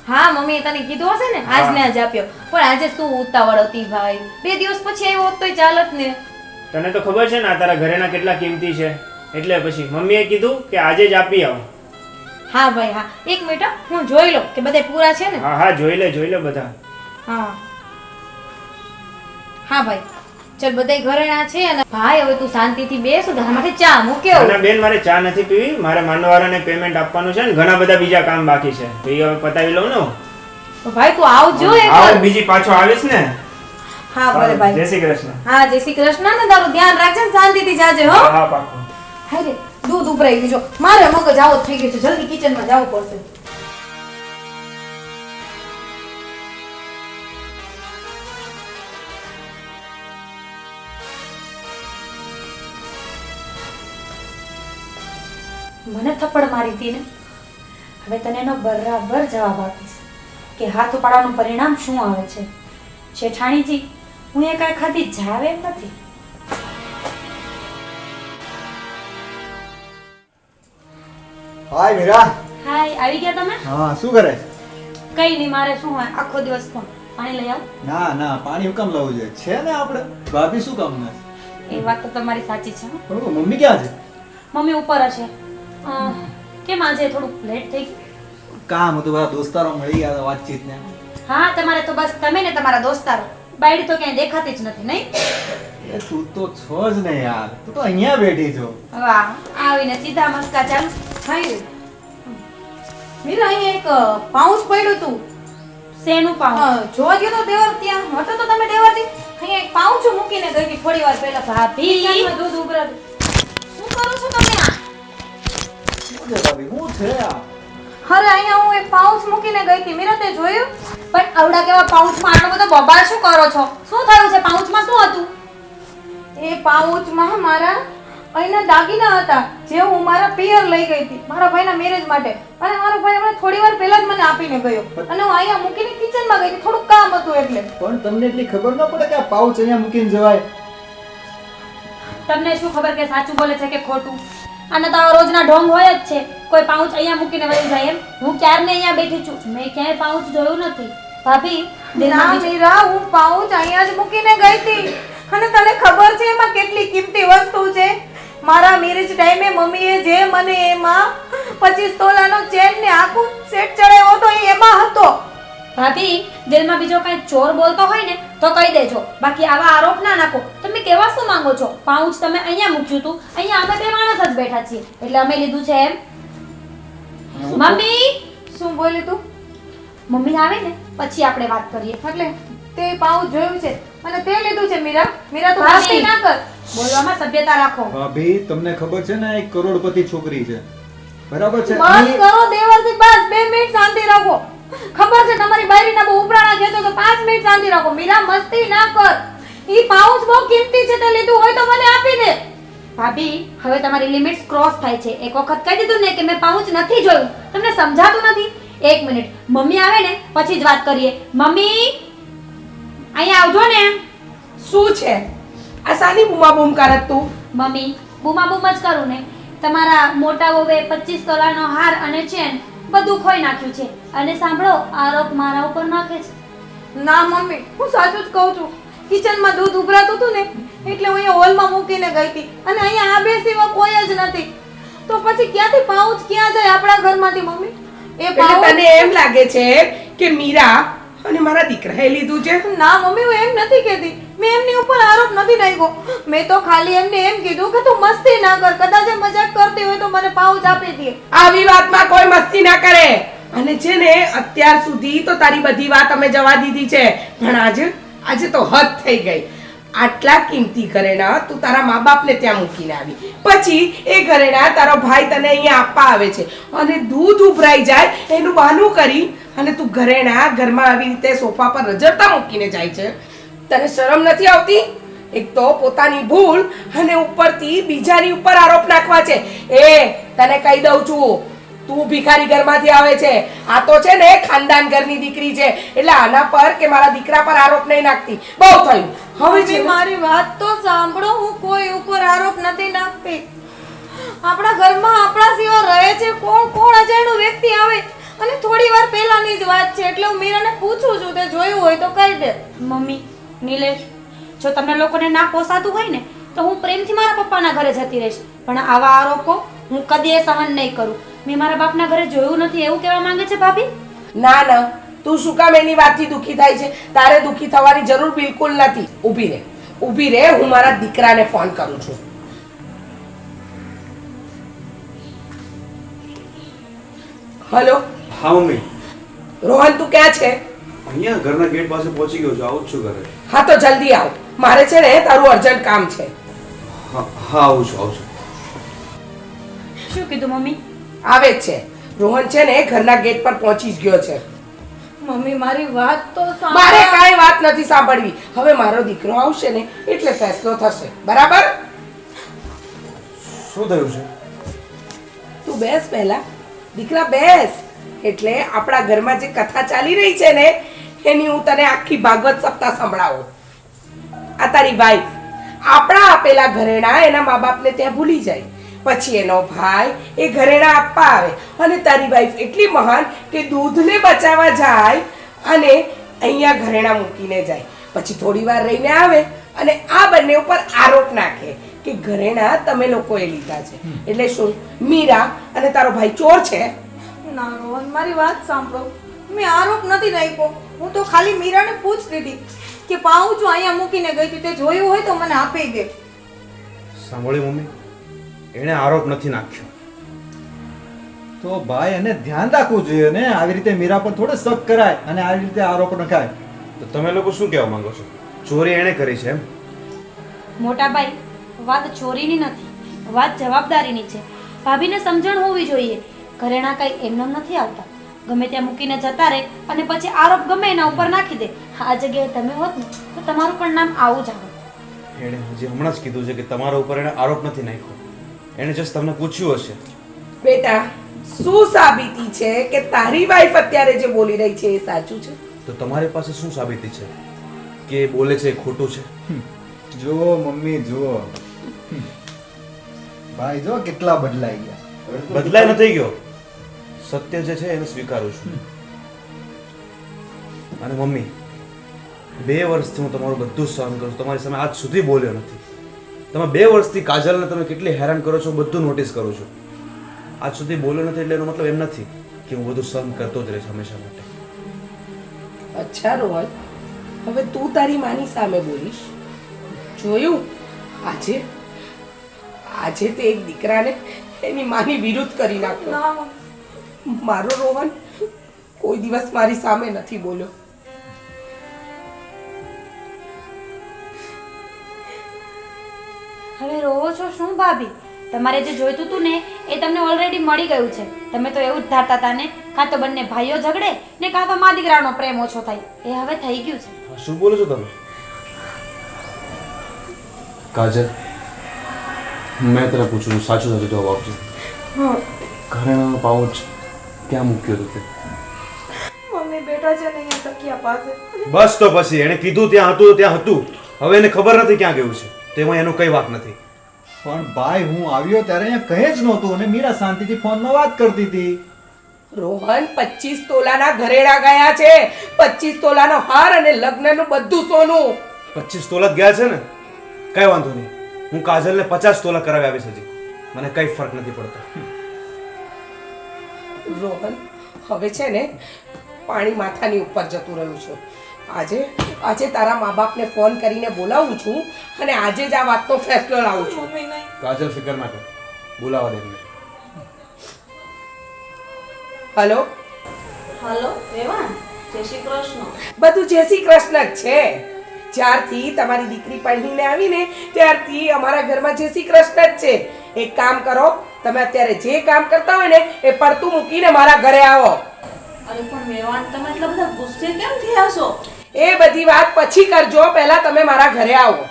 હા મમ્મીએ તને કીધું હશે ને, આજ ને આજ આપ્યો. પણ આજે શું ઉતાવળ હતી ભાઈ, 2 દિવસ પછી આવ્યો હોત તોય ચાલત ને. તને તો ખબર છે ને આ તારા ઘરેના કેટલા કિંમતી છે, એટલે પછી મમ્મીએ કીધું કે આજે જ આપી આવ. હા ભાઈ હા, 1 મિનિટ હો, હું જોઈ લઉં કે બધા પૂરા છે ને. હા હા જોઈ લે બધા. હા હા ભાઈ ચલ બધાય ઘરેણા છે. અને ભાઈ હવે તું શાંતિથી બેસ, તારા માટે ચા મૂક્યો. ના બેન મારે ચા નથી પીવી, મારે માંડવાળાને પેમેન્ટ આપવાનું છે ને ઘણા બધા બીજા કામ બાકી છે તો એ હવે પતાવી લઉં ને. તો ભાઈ તું આવજો આવ એકવાર. બીજી પાછો આવીશ ને. હા ભલે ભાઈ. જય શ્રી કૃષ્ણ. હા જય શ્રી કૃષ્ણ. ને તારું ધ્યાન રાખજે, શાંતિથી જાજે હો. હા હા પાક્કું. હાય રે દૂધ ઉભરાઈ ગયું. જો મારે મગજ આવો થઈ ગયું છે, જલ્દી કિચનમાં જવું પડશે. મને થપ્પડ મારી હતી ને, હવે તને એનો બરાબર જવાબ આપીશ કે હાથ ઉપાડવાનું પરિણામ શું આવે છે. શેઠાણીજી હું એ કાંઈ ખાધી જાવ એમ નથી. હાય મીરા. હાય આવી ગયા તમે? હા શું કરે? કઈ નહીં, મારે શું હોય આખો દિવસ ફોન. પાણી લઈ આવ. ના ના પાણી હુકમ લાવવું જોઈએ છે ને આપણે ભાભી શું કામ ના? એ વાત તો તમારી સાચી છે હો. બરોબર. મમ્મી ક્યાં છે? મમ્મી ઉપર હશે. કેમ આજે થોડુંક લેટ થઈ ગયું? કામ હતું, બધા દોસ્તારો મળી ગયા હતા, વાતચીત ને. હા તમારે તો બસ તમે ને તમારા દોસ્તારો, બાયડી તો ક્યાંય દેખાતી જ નથી નહીં. એ તું તો છો જ ને યાર, તું તો અહીંયા બેઠી છો. વાહ, આવીને સીધા મસ્કા ચાલુ. હાય મીરા અહીંયા એક પાઉચ પડ્યું હતું. શેનું પાઉં? જોવા ગયો તો દેવર ત્યાં હતો તો તમે દેવરથી અહીંયા એક પાઉચ મૂકીને ગઈ હતી થોડી વાર પહેલા. ભાભી કિચનમાં દૂધ ઉભરાતું. શું કરો છો તમે આ? શું છે ભાભી, શું છે આ? અરે અહીંયા હું એક પાઉચ મૂકીને ગઈ હતી, મીરા તે જોયું? પણ આવડા કેવા પાઉચમાં આટલો બધો બબાલ શું કરો છો? શું થયું છે? પાઉચમાં શું હતું? એ પાઉચમાં મારા અહીંના દાગીના હતા જે હું મારા પિયર લઈ ગઈ હતી મારા ભાઈના મેરેજ માટે. અને મારો ભાઈ હમણાં થોડી વાર પહેલા જ મને આપીને ગયો અને હું અહીંયા મૂકીને કિચનમાં ગઈ હતી, થોડુંક કામ હતું એટલે. પણ તમને એટલી ખબર ન પડે કે આ પાઉચ અહીંયા મૂકીને જવાય? તમને શું ખબર કે સાચું બોલે છે કે ખોટું? આને તો આવા રોજના ઢોંગ હોય જ છે. કોઈ પાઉચ અહીંયા મૂકીને વહી જાય એમ? હું ક્યારની અહીંયા બેઠી છું, મેં ક્યાંય પાઉચ જોયું નથી. ભાભી ના મીરા, હું પાઉચ અહીંયા જ મૂકીને ગઈ હતી. અને તને ખબર છે એમાં કેટલી કિંમતી વસ્તુ છે? મારા મેરેજ ટાઈમે મમ્મીએ જે મને એમાં 25 તોલાનો ચેન ને આખું સેટ ચડાવ્યો હતો એ એમાં હતો. ભાભી દિલમાં બીજો કઈ ચોર બોલતો હોય ને તો કહી દેજો, બાકી આવા આરોપ ના નાખો. તમે કેવા શું માંગો છો? પાઉચ તમે અહીંયા મૂક્યું હતું, અહીંયા અમે 2 માણસ જ બેઠા છીએ એટલે અમે લીધું છે એમ. મમ્મી શું બોલી તું? મમ્મી આવે ને પછી આપણે વાત કરીએ. એટલે તે પાઉચ જોયું છે અને તે લીધું છે. મીરા મીરા તું ભાભી. મસ્તી ના કર. બોલવામાં સભ્યતા રાખો. ભાભી તમને ખબર છે ને એક કરોડપતિ છોકરી છે, બરાબર છે? બસ કરો દેવરથી, બસ 2 મિનિટ શાંતિ રાખો. ખબર છે તમારી બાયરીના બહુ ઉપરાણા ખેંચો તો 5 મિનિટ શાંતિ રાખો. મીરા મસ્તી ના કર. ઈ પાઉચ બહુ કિંમતી છે, તે લીધું હોય તો મને આપી દે. ભાભી હવે તમારી લિમિટ્સ ક્રોસ થાય છે. એક વખત કહી દીધું ને કે મેં પાઉચ નથી જોયું, તમને સમજાતું નથી? 1 મિનિટ, મમ્મી આવે ને પછી જ વાત કરીએ. મમ્મી અહીંયા આવજો ને. શું છે આ સાની બૂમાબૂમ કરત તું? મમ્મી બૂમા બૂમ જ કરું ને. તમારા મોટા વહુએ 25 તોલાનો હાર અને ચેન બધું ખોઈ નાખ્યું છે અને સાંભળો આરોપ મારા ઉપર નાખે છે. ના મમ્મી, હું સાચું જ કહું છું. કિચનમાં દૂધ ઉભરાતું હતું ને એટલે હું અહીંયા હોલમાં મૂકીને ગઈ હતી અને અહીંયા આ બે સિવાય કોઈ જ નથી. તો પછી ક્યાંથી પાઉચ ક્યાં જાય આપણા ઘરમાંથી મમ્મી? એ એટલે પાઉચ તને એમ લાગે છે કે મીરા અને મારા દીકરાએ લીધું છે? ના મમ્મી, હું એમ નથી કહેતી. મેં એમની ઉપર આરોપ નથી નાખ્યો. મેં તો ખાલી એમને એમ કીધું કે તું મસ્તી ના કર, કદાચ એ મજાક કરતી હોય તો મને પાઉચ આપી દે. આવી વાતમાં કોઈ મસ્તી ના કરે. અને છે ને અત્યાર સુધી તો તારી બધી વાત અમે જવા દીધી છે, પણ આજે તો હદ થઈ ગઈ. આટલા કિંમતી ઘરેણા તું તારા મા બાપને ત્યાં મૂકીને આવી, પછી એ ઘરેણા તારો ભાઈ તને અહીંયા આપવા આવે છે અને દૂધ ઉભરાઈ જાય એનું બહાનું કરી અને તું ઘરેણા ઘરમાં આવી રીતે સોફા પર રજડતા મૂકીને જાય છે. તને શરમ નથી આવતી? એક તો પોતાની ભૂલ અને ઉપરથી બીજાની ઉપર આરોપ નાખવા છે. તને કહી દઉં છું, તું ભિખારી ઘરમાંથી આવે છે, આ તો છે ને ખાનદાન ઘરની દીકરી છે, એટલે આના પર કે મારા દીકરા પર આરોપ નહીં નાખતી. બહુ થયું. હવે છે મમ્મી, ને- મારી વાત તો સાંભળો. હું કોઈ ઉપર આરોપ નથી નાખતી. આપણા ઘરમાં આપણા સિવાય રહે છે કોણ અજાણ્યું વ્યક્તિ આવે. અને થોડી વાર પહેલાની જ વાત છે એટલે હું મીરાને પૂછું છું, તે જોયું હોય તો કહી દે. મમ્મી નિલેશ, જો તમને લોકોને ના પોસાતું હોય ને તો હું પ્રેમથી મારા પપ્પાના ઘરે જતી રહીશ, પણ આવા આરોપો હું કદીએ સહન નહીં કરું. મેં મારા બાપના ઘરે જોયું નથી એવું કહેવા માંગે છે ભાભી? ના, તું શું કામ એની વાતથી દુખી થાય છે? તારે દુખી થવાની જરૂર બિલકુલ નથી. ઊભી રહે, હું મારા દીકરાને ફોન કરું છું. હલો હા મમ્મી, રોહન, તું ક્યાં છે? અહીંયા ઘરના ગેટ પાસે પહોંચી ગયો છું, આવું જ છું ઘરે. હા તો જલ્દી આવ, મારે છે ને તારું અર્જન્ટ કામ છે. હા આવું છું. શું કીધું મમ્મી? આવે જ છે. રોહન છે ને ઘરના ગેટ પર પહોંચી જ ગયો છે. મમ્મી, મારી વાત તો સાંભળો. મારે કાંઈ વાત નથી સાંભળવી. હવે મારો દીકરો આવશે ને એટલે ફેસલો થશે, બરાબર? શું થયું છે? તું બેસ પહેલા, દીકરા બેસ. એટલે આપણા ઘરમાં જે કથા ચાલી રહી છે ને એની હું તને આખી ભાગવત સપ્તાહ સંભળાવું. આ તારી વાઈફ આપણા આપેલા ઘરેણા એના મા બાપને ત્યાં ભૂલી જાય, પછી એનો ભાઈ એ ઘરેણા આપવા આવે અને તારી વાઈફ એટલી મહાન કે દૂધને બચાવવા જાય અને અહીંયા ઘરેણા મૂકીને જાય. પછી થોડી વાર રહીને આવે અને આ બંને ઉપર આરોપ નાખે કે ઘરેણા તમે લોકોએ લીધા છે. એટલે શું મીરા અને તારો ભાઈ ચોર છે? ના રોહન, મારી વાત સાંભળો. મેં આરોપ નથી નાખ્યો. હું તો ખાલી મીરાને પૂછતી હતી કે પાઉચ હું અહીંયા મૂકીને ગઈ હતી, તે જોયું હોય તો મને આપી દે. સાંભળ્યું મમ્મી, એણે આરોપ નથી નાખ્યો. તો ભાઈ એને ધ્યાન રાખવું જોઈએ ને, આવી રીતે મીરા પર થોડો શક કરાય અને આવી રીતે આરોપ નખાય. તો તમે લોકો શું કહેવા માંગો છો? ચોરી એણે કરી છે એમ? મોટા ભાઈ, વાત ચોરીની નથી, વાત જવાબદારીની છે. ભાભીને સમજણ હોવી જોઈએ. ઘરેણા કઈ એમનેમ નથી આવતા. ગમે ત્યાં મૂકીને જતા રહે અને પછી આરોપ ગમે એના ઉપર નાખી દે. આ જગ્યાએ તમે હોત ને તો તમારું પણ નામ આવું જ આવત. એણે હજી હમણાં જ કીધું છે કે તમારા ઉપર એણે આરોપ નથી નાખ્યો. એણે જસ્ટ તમને પૂછ્યું હશે. બેટા, શું સાબિતી છે કે તારી વાઈફ અત્યારે જે બોલી રહી છે એ સાચું છે? તો તમારી પાસે શું સાબિતી છે કે એ બોલે છે એ ખોટું છે? જુઓ મમ્મી, જુઓ ભાઈ, જો કેટલા બદલાઈ ગયા. બદલાય નથી ગયો. સત્ય જે છે એને સ્વીકારું છું. અને મમ્મી, 2 વર્ષથી હું તમારું બધું સહન કરું છું, તમારી સામે આજ સુધી બોલ્યો નથી. તમે 2 વર્ષથી કાજલને તમે કેટલી હેરાન કરો છો બધું નોટિસ કરું છું. આજ સુધી બોલ્યો નથી એટલે એનો મતલબ એમ નથી કે હું બધું સહન કરતો જ રહીશ હંમેશા માટે. અચ્છા રોહન, હવે તું તારી માની સામે બોલીશ? જોયું આજે તે એક દીકરાને એની માની વિરુદ્ધ કરી નાખ્યો. ના મમ્મી. મારો રોહન કોઈ દિવસ મારી સામે નથી બોલ્યો. હવે રોવો છો શું ભાભી? તમારે જે જોઈતું હતું ને એ તમને ઓલરેડી મળી ગયું છે. તમે તો એવું જ ધારતા હતા ને, કાં તો બંને ભાઈઓ ઝઘડે ને કાં તો મા દીકરાનો પ્રેમ ઓછો થાય. એ હવે થઈ ગયું છે. શું બોલો છો તમે? કાજલ, મેં તને પૂછ્યું, સાચું જવાબ આપજો. ઘરેણાનો પાઉચ ક્યાં મૂક્યો હતો તે? મમ્મી, બેઠા છે ને અહીંયા તકિયા પાસે. બસ તો પછી એણે કીધું ત્યાં હતું ત્યાં હતું. હવે એને ખબર નથી ક્યાં ગયું છે. તેમાં એનું કઈ વાત નથી. પણ ભાઈ હું આવ્યો ત્યારે અહીંયા કહે જ નહોતું અને મીરા શાંતિથી ફોનમાં વાત કરતી હતી. રોહન 25 તોલાના ઘરેણા ગયા છે. 25 તોલાનો હાર અને લગ્નનું બધું સોનું. 25 તોલા જ ગયા છે ને, કઈ વાંધો નહીં. હું કાજલને 50 તોલા કરાવી આવીશ હજી. મને કઈ ફરક નથી પડતો. રોહન હવે છે ને પાણી માથાની ઉપર જતું રહ્યું છે. આજે તારા મા બાપને ફોન કરીને બોલાવું છું અને આજે જ આ વાતનો ફેસલો લાવું છું. મમ્મી નહીં. કાજલ ફિકર ના કર, બોલાવા દે એમને. હલો, હાલો વેવાણ, જય શ્રી કૃષ્ણ. બધું જય શ્રી કૃષ્ણ જ છે. જ્યારથી તમારી દીકરી પરણીને આવીને ત્યારથી અમારા ઘરમાં જય શ્રી કૃષ્ણ જ છે. એક કામ કરો, તમે અત્યારે જે કામ કરતા હોય ને એ પડતું મૂકીને મારા ઘરે આવો. અરે પણ વેવાણ, તમે એટલા બધા ગુસ્સે કેમ થયા છો? એ બધી વાત પછી કરજો, પહેલા તમે મારા ઘરે આવો.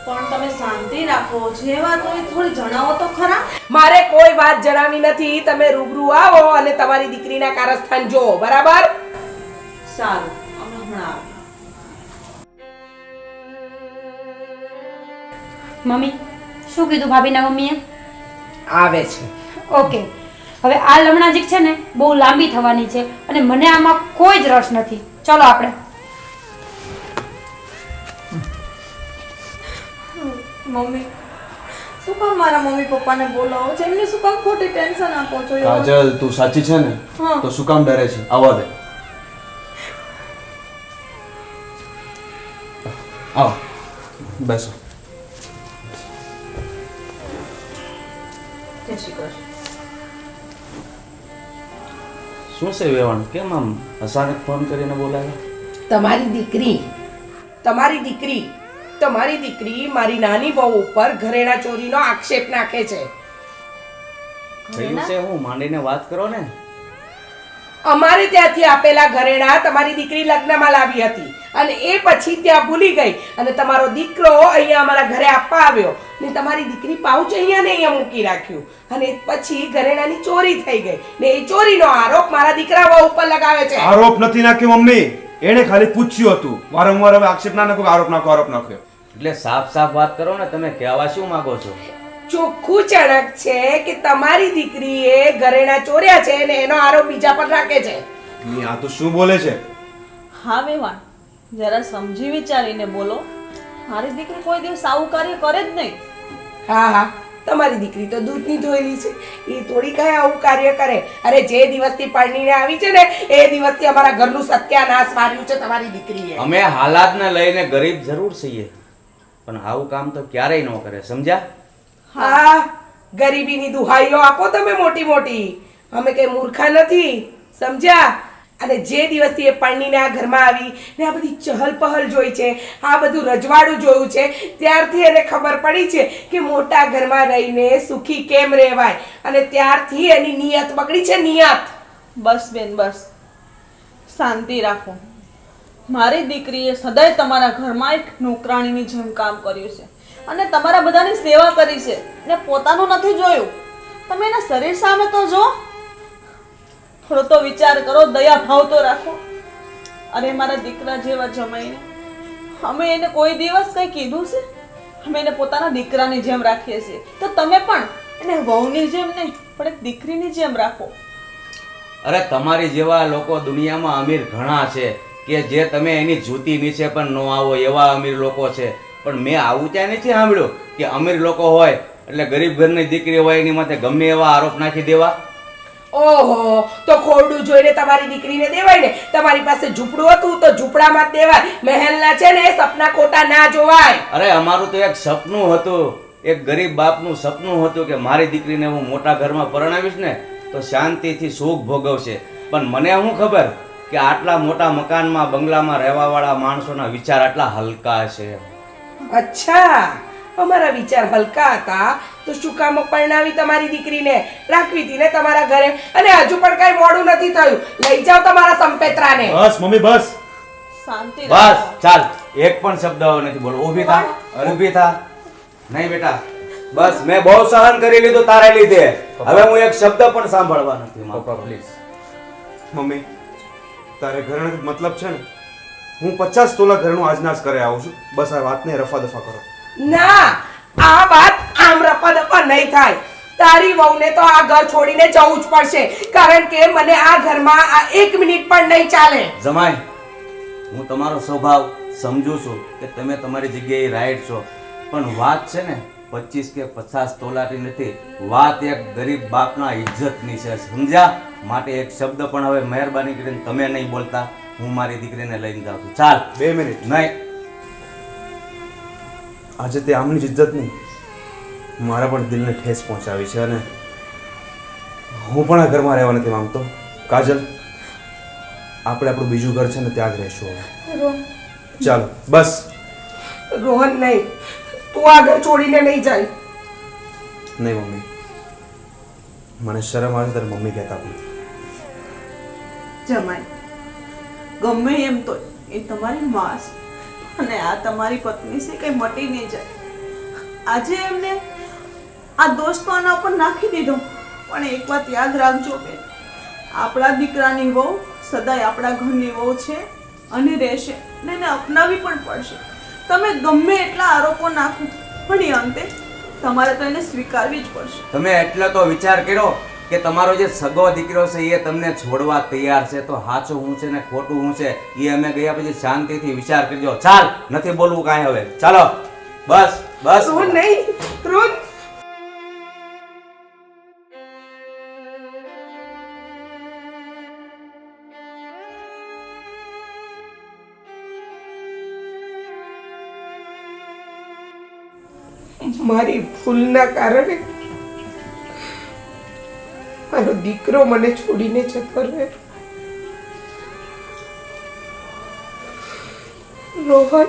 પણ તમે શાંતિ રાખો, જે વાત હોય થોડી જણાવો તો ખરા. મારે કોઈ વાત જણાવી નથી. તમે રૂબરૂ આવો અને તમારી દીકરીના કારસ્થાન જુઓ, બરાબર? સારું, અમે હમણાં આવીએ. મમ્મી શું કીધું ભાભીના મમ્મીએ? આવે છે. ઓકે, હવે આ લમણાજીક છે ને બહુ લાંબી થવાની છે અને મને આમાં કોઈ જ રસ નથી. ચલો આપણે. મમ્મી શું કામ મારા મમ્મી પપ્પાને બોલાવો છો? એમને શું કામ ખોટી ટેન્શન આપો છો? કાજલ તું સાચી છે ને હા. તો શું કામ ડરે છે? આવવા દે. આવો બેસો. જય શ્રી કૃષ્ણ. શું છે વેવાણ, કેમ આમ અચાનક ફોન કરીને બોલાવ્યા? તમારી દીકરી મારી નાની વહુ ઉપર ઘરેણા ચોરીનો આક્ષેપ નાખે છે. થયું છે હું માંડીને વાત કરો ને. અમારે ત્યાંથી આપેલા ઘરેણા તમારી દીકરી લગ્નમાં લાવી હતી અને એ પછી ત્યાં ભૂલી ગઈ અને તમારો દીકરો અહીંયા અમારા ઘરે આપવા આવ્યો ને તમારી દીકરી પાઉચ અહીંયા ને અહીંયા મૂકી રાખ્યું અને પછી ઘરેણાની ચોરી થઈ ગઈ ને એ ચોરીનો આરોપ મારા દીકરા વહુ ઉપર લગાવે છે. આરોપ નથી નાખ્યો મમ્મી, એણે ખાલી પૂછ્યું હતું. વારંવાર હવે આક્ષેપ ના નાખો, આરોપ નાખ્યો. એટલે સાફ સાફ વાત કરો ને, તમે કહેવા શું માંગો છો? ચોખ્ખું ચણક છે કે તમારી દીકરીએ ઘરેણા ચોર્યા છે ને એનો આરોપ બીજા પર રાખે છે. આ તો શું બોલે છે? હા વેવાણ, જરા સમજી વિચારીને બોલો. મારી દીકરી કોઈ દિવસ આવું કાર્ય કરે જ નહીં. હા, તમારી દીકરી તો દૂધની ધોયેલી છે. એ થોડી કઈ આવું કાર્ય કરે. અરે જે દિવસથી પરણીને આવી છે ને એ દિવસથી અમારા ઘરનું સત્યાનાશ માર્યું છે તમારી દીકરીએ. અમે હાલાતને લઈને ગરીબ જરૂર છીએ, પણ આવું કામ તો ક્યારેય ન કરે, સમજ્યા? હા, ગરીબીની દુહાઈઓ આપો તમે મોટી મોટી. અમે કઈ મૂર્ખા નથી, સમજ્યા? અને જે દિવસથી એ પરણીને આ ઘરમાં આવી ને આ બધી ચહલ પહલ જોઈ છે, આ બધું રજવાડું જોયું છે, ત્યારથી એને ખબર પડી છે કે મોટા ઘરમાં રહીને સુખી કેમ રહેવાય અને ત્યારથી એની નિયત બગડી છે. નિયત. બસ બેન બસ, શાંતિ રાખો. મારી દીકરીએ સદાય તમારા ઘરમાં એક નોકરાણીની જેમ કામ કર્યું છે અને તમારા બધાની સેવા કરી છે ને પોતાનું નથી જોયું. તમે એના શરીર સામે તો જો, થોડો તો વિચાર કરો, દયા ભાવ તો રાખો. અરે મારા દીકરા જેવા જમાઈને અમે એને કોઈ દિવસ કંઈ કીધું છે? અમે એને પોતાના દીકરાની જેમ રાખીએ છીએ, તો તમે પણ એને વહુની જેમ નહીં પણ એક દીકરીની જેમ રાખો. અરે તમારી જેવા લોકો દુનિયામાં અમીર ઘણા છે કે જે તમે એની જૂતી નીચે પણ ન આવો એવા અમીર લોકો છે. પણ મેં આવું ત્યાં નથી સાંભળ્યું કે અમીર લોકો હોય એટલે ગરીબ ઘરની દીકરી હોય એની માથે ગમે એવા આરોપ નાખી દેવા. ઓહો, તો ખોરડું જોઈને તમારી દીકરીને દેવાય ને. તમારી પાસે ઝૂંપડું હતું તો ઝૂંપડામાં જ દેવાય. મહેલના છે ને સપના ખોટા ના જોવાય. અરે અમારું તો એક સપનું હતું, એક ગરીબ બાપનું સપનું હતું કે મારી દીકરીને હું મોટા ઘરમાં પરણાવીશ ને તો શાંતિથી સુખ ભોગવશે. પણ મને શું ખબર કે આટલા મોટા મકાનમાં બંગલામાં રહેવાવાળા માણસોના વિચાર આટલા હલકા છે. અચ્છા, અમારા વિચાર હલકા હતા તો શું કામ પરણાવી તમારી દીકરીને? રાખવી હતી ને તમારા ઘરે. અને હજુ પણ કઈ મોડું નથી થયું. લઈ જાઓ તમારા સંપેત્રાને. બસ મમ્મી બસ. શાંતિ બસ રાખો. ચાલ, એક પણ શબ્દ હવે નથી બોલો. ઊભી થા, ઊભી થા. નહીં બેટા, બસ મેં બહુ સહન કરી લીધું તારા લીધે. હવે હું એક શબ્દ પણ સાંભળવા નથી માંગતો. પ્લીઝ મમ્મી, તારે ઘરેણાથી મતલબ છે ને? હું 50 તોલા ઘરેણું આજના જ કરે આવું છું. બસ આ વાતને રફા દફા કરો. ના, આ વાત આમ રફા નહીં થાય. તારી વહુને તો આ ઘર છોડીને જવું જ પડશે, કારણ કે મને આ ઘરમાં આ 1 મિનિટ પણ નહીં ચાલે. જમાઈ, હું તમારો સ્વભાવ સમજુ છું કે તમે તમારી જગ્યાએ રાઈટ છો, પણ વાત છે ને 25 કે 50 તોલાની નથી, વાત એક ગરીબ બાપના ઇજ્જતની છે, સમજ્યા? માટે એક શબ્દ પણ હવે મહેરબાની કરીને તમે નહીં બોલતા. હું મારી દીકરીને લઈને જાઉં છું. ચાલ. 2 મિનિટ. નહીં, આજે તે આમની જ ઇજ્જત નહીં, મારા પણ દિલને ઠેસ પહોંચાવી છે અને હું પણ આ ઘરમાં રહેવા નથી માંગતો. કાજલ, આપણે આપણું બીજું ઘર છે ને ત્યાં જ રહીશું હવે. ચાલો બસ. રોહન નહીં, તું આ ઘર છોડીને નહીં જાય. નહીં મમ્મી, મને શરમ આવે છે તારી મમ્મી કહેતા પણ. જમાઈ, ગમે એમ તો એ તમારી માં છે અને આ તમારી પત્ની છે, કઈ મટી નહીં જાય. આજે એમને આ દોષ તો આના ઉપર નાખી દીધો, પણ એક વાત યાદ રાખજો બેન, આપણા દીકરાની વહુ સદાય આપણા ઘરની વહુ છે અને રહેશે ને એને અપનાવી પણ પડશે. તમે ગમે એટલા આરોપો નાખો પણ એ અંતે તમારે તો એને સ્વીકારવી જ પડશે. તમે એટલો તો વિચાર કર્યો કે તમારો જે સગો દીકરો છે એ તમને છોડવા તૈયાર છે, તો સાચું હું છે ને ખોટું હું છે એ અમે ગયા પછી શાંતિથી વિચાર કરજો. ચાલ, નથી બોલવું કાંઈ હવે. ચાલો બસ બસ. રોહન નહીં, રોહન. મારી ભૂલના કારણે મારો દીકરો મને છોડીને જતો રહે. રોહન,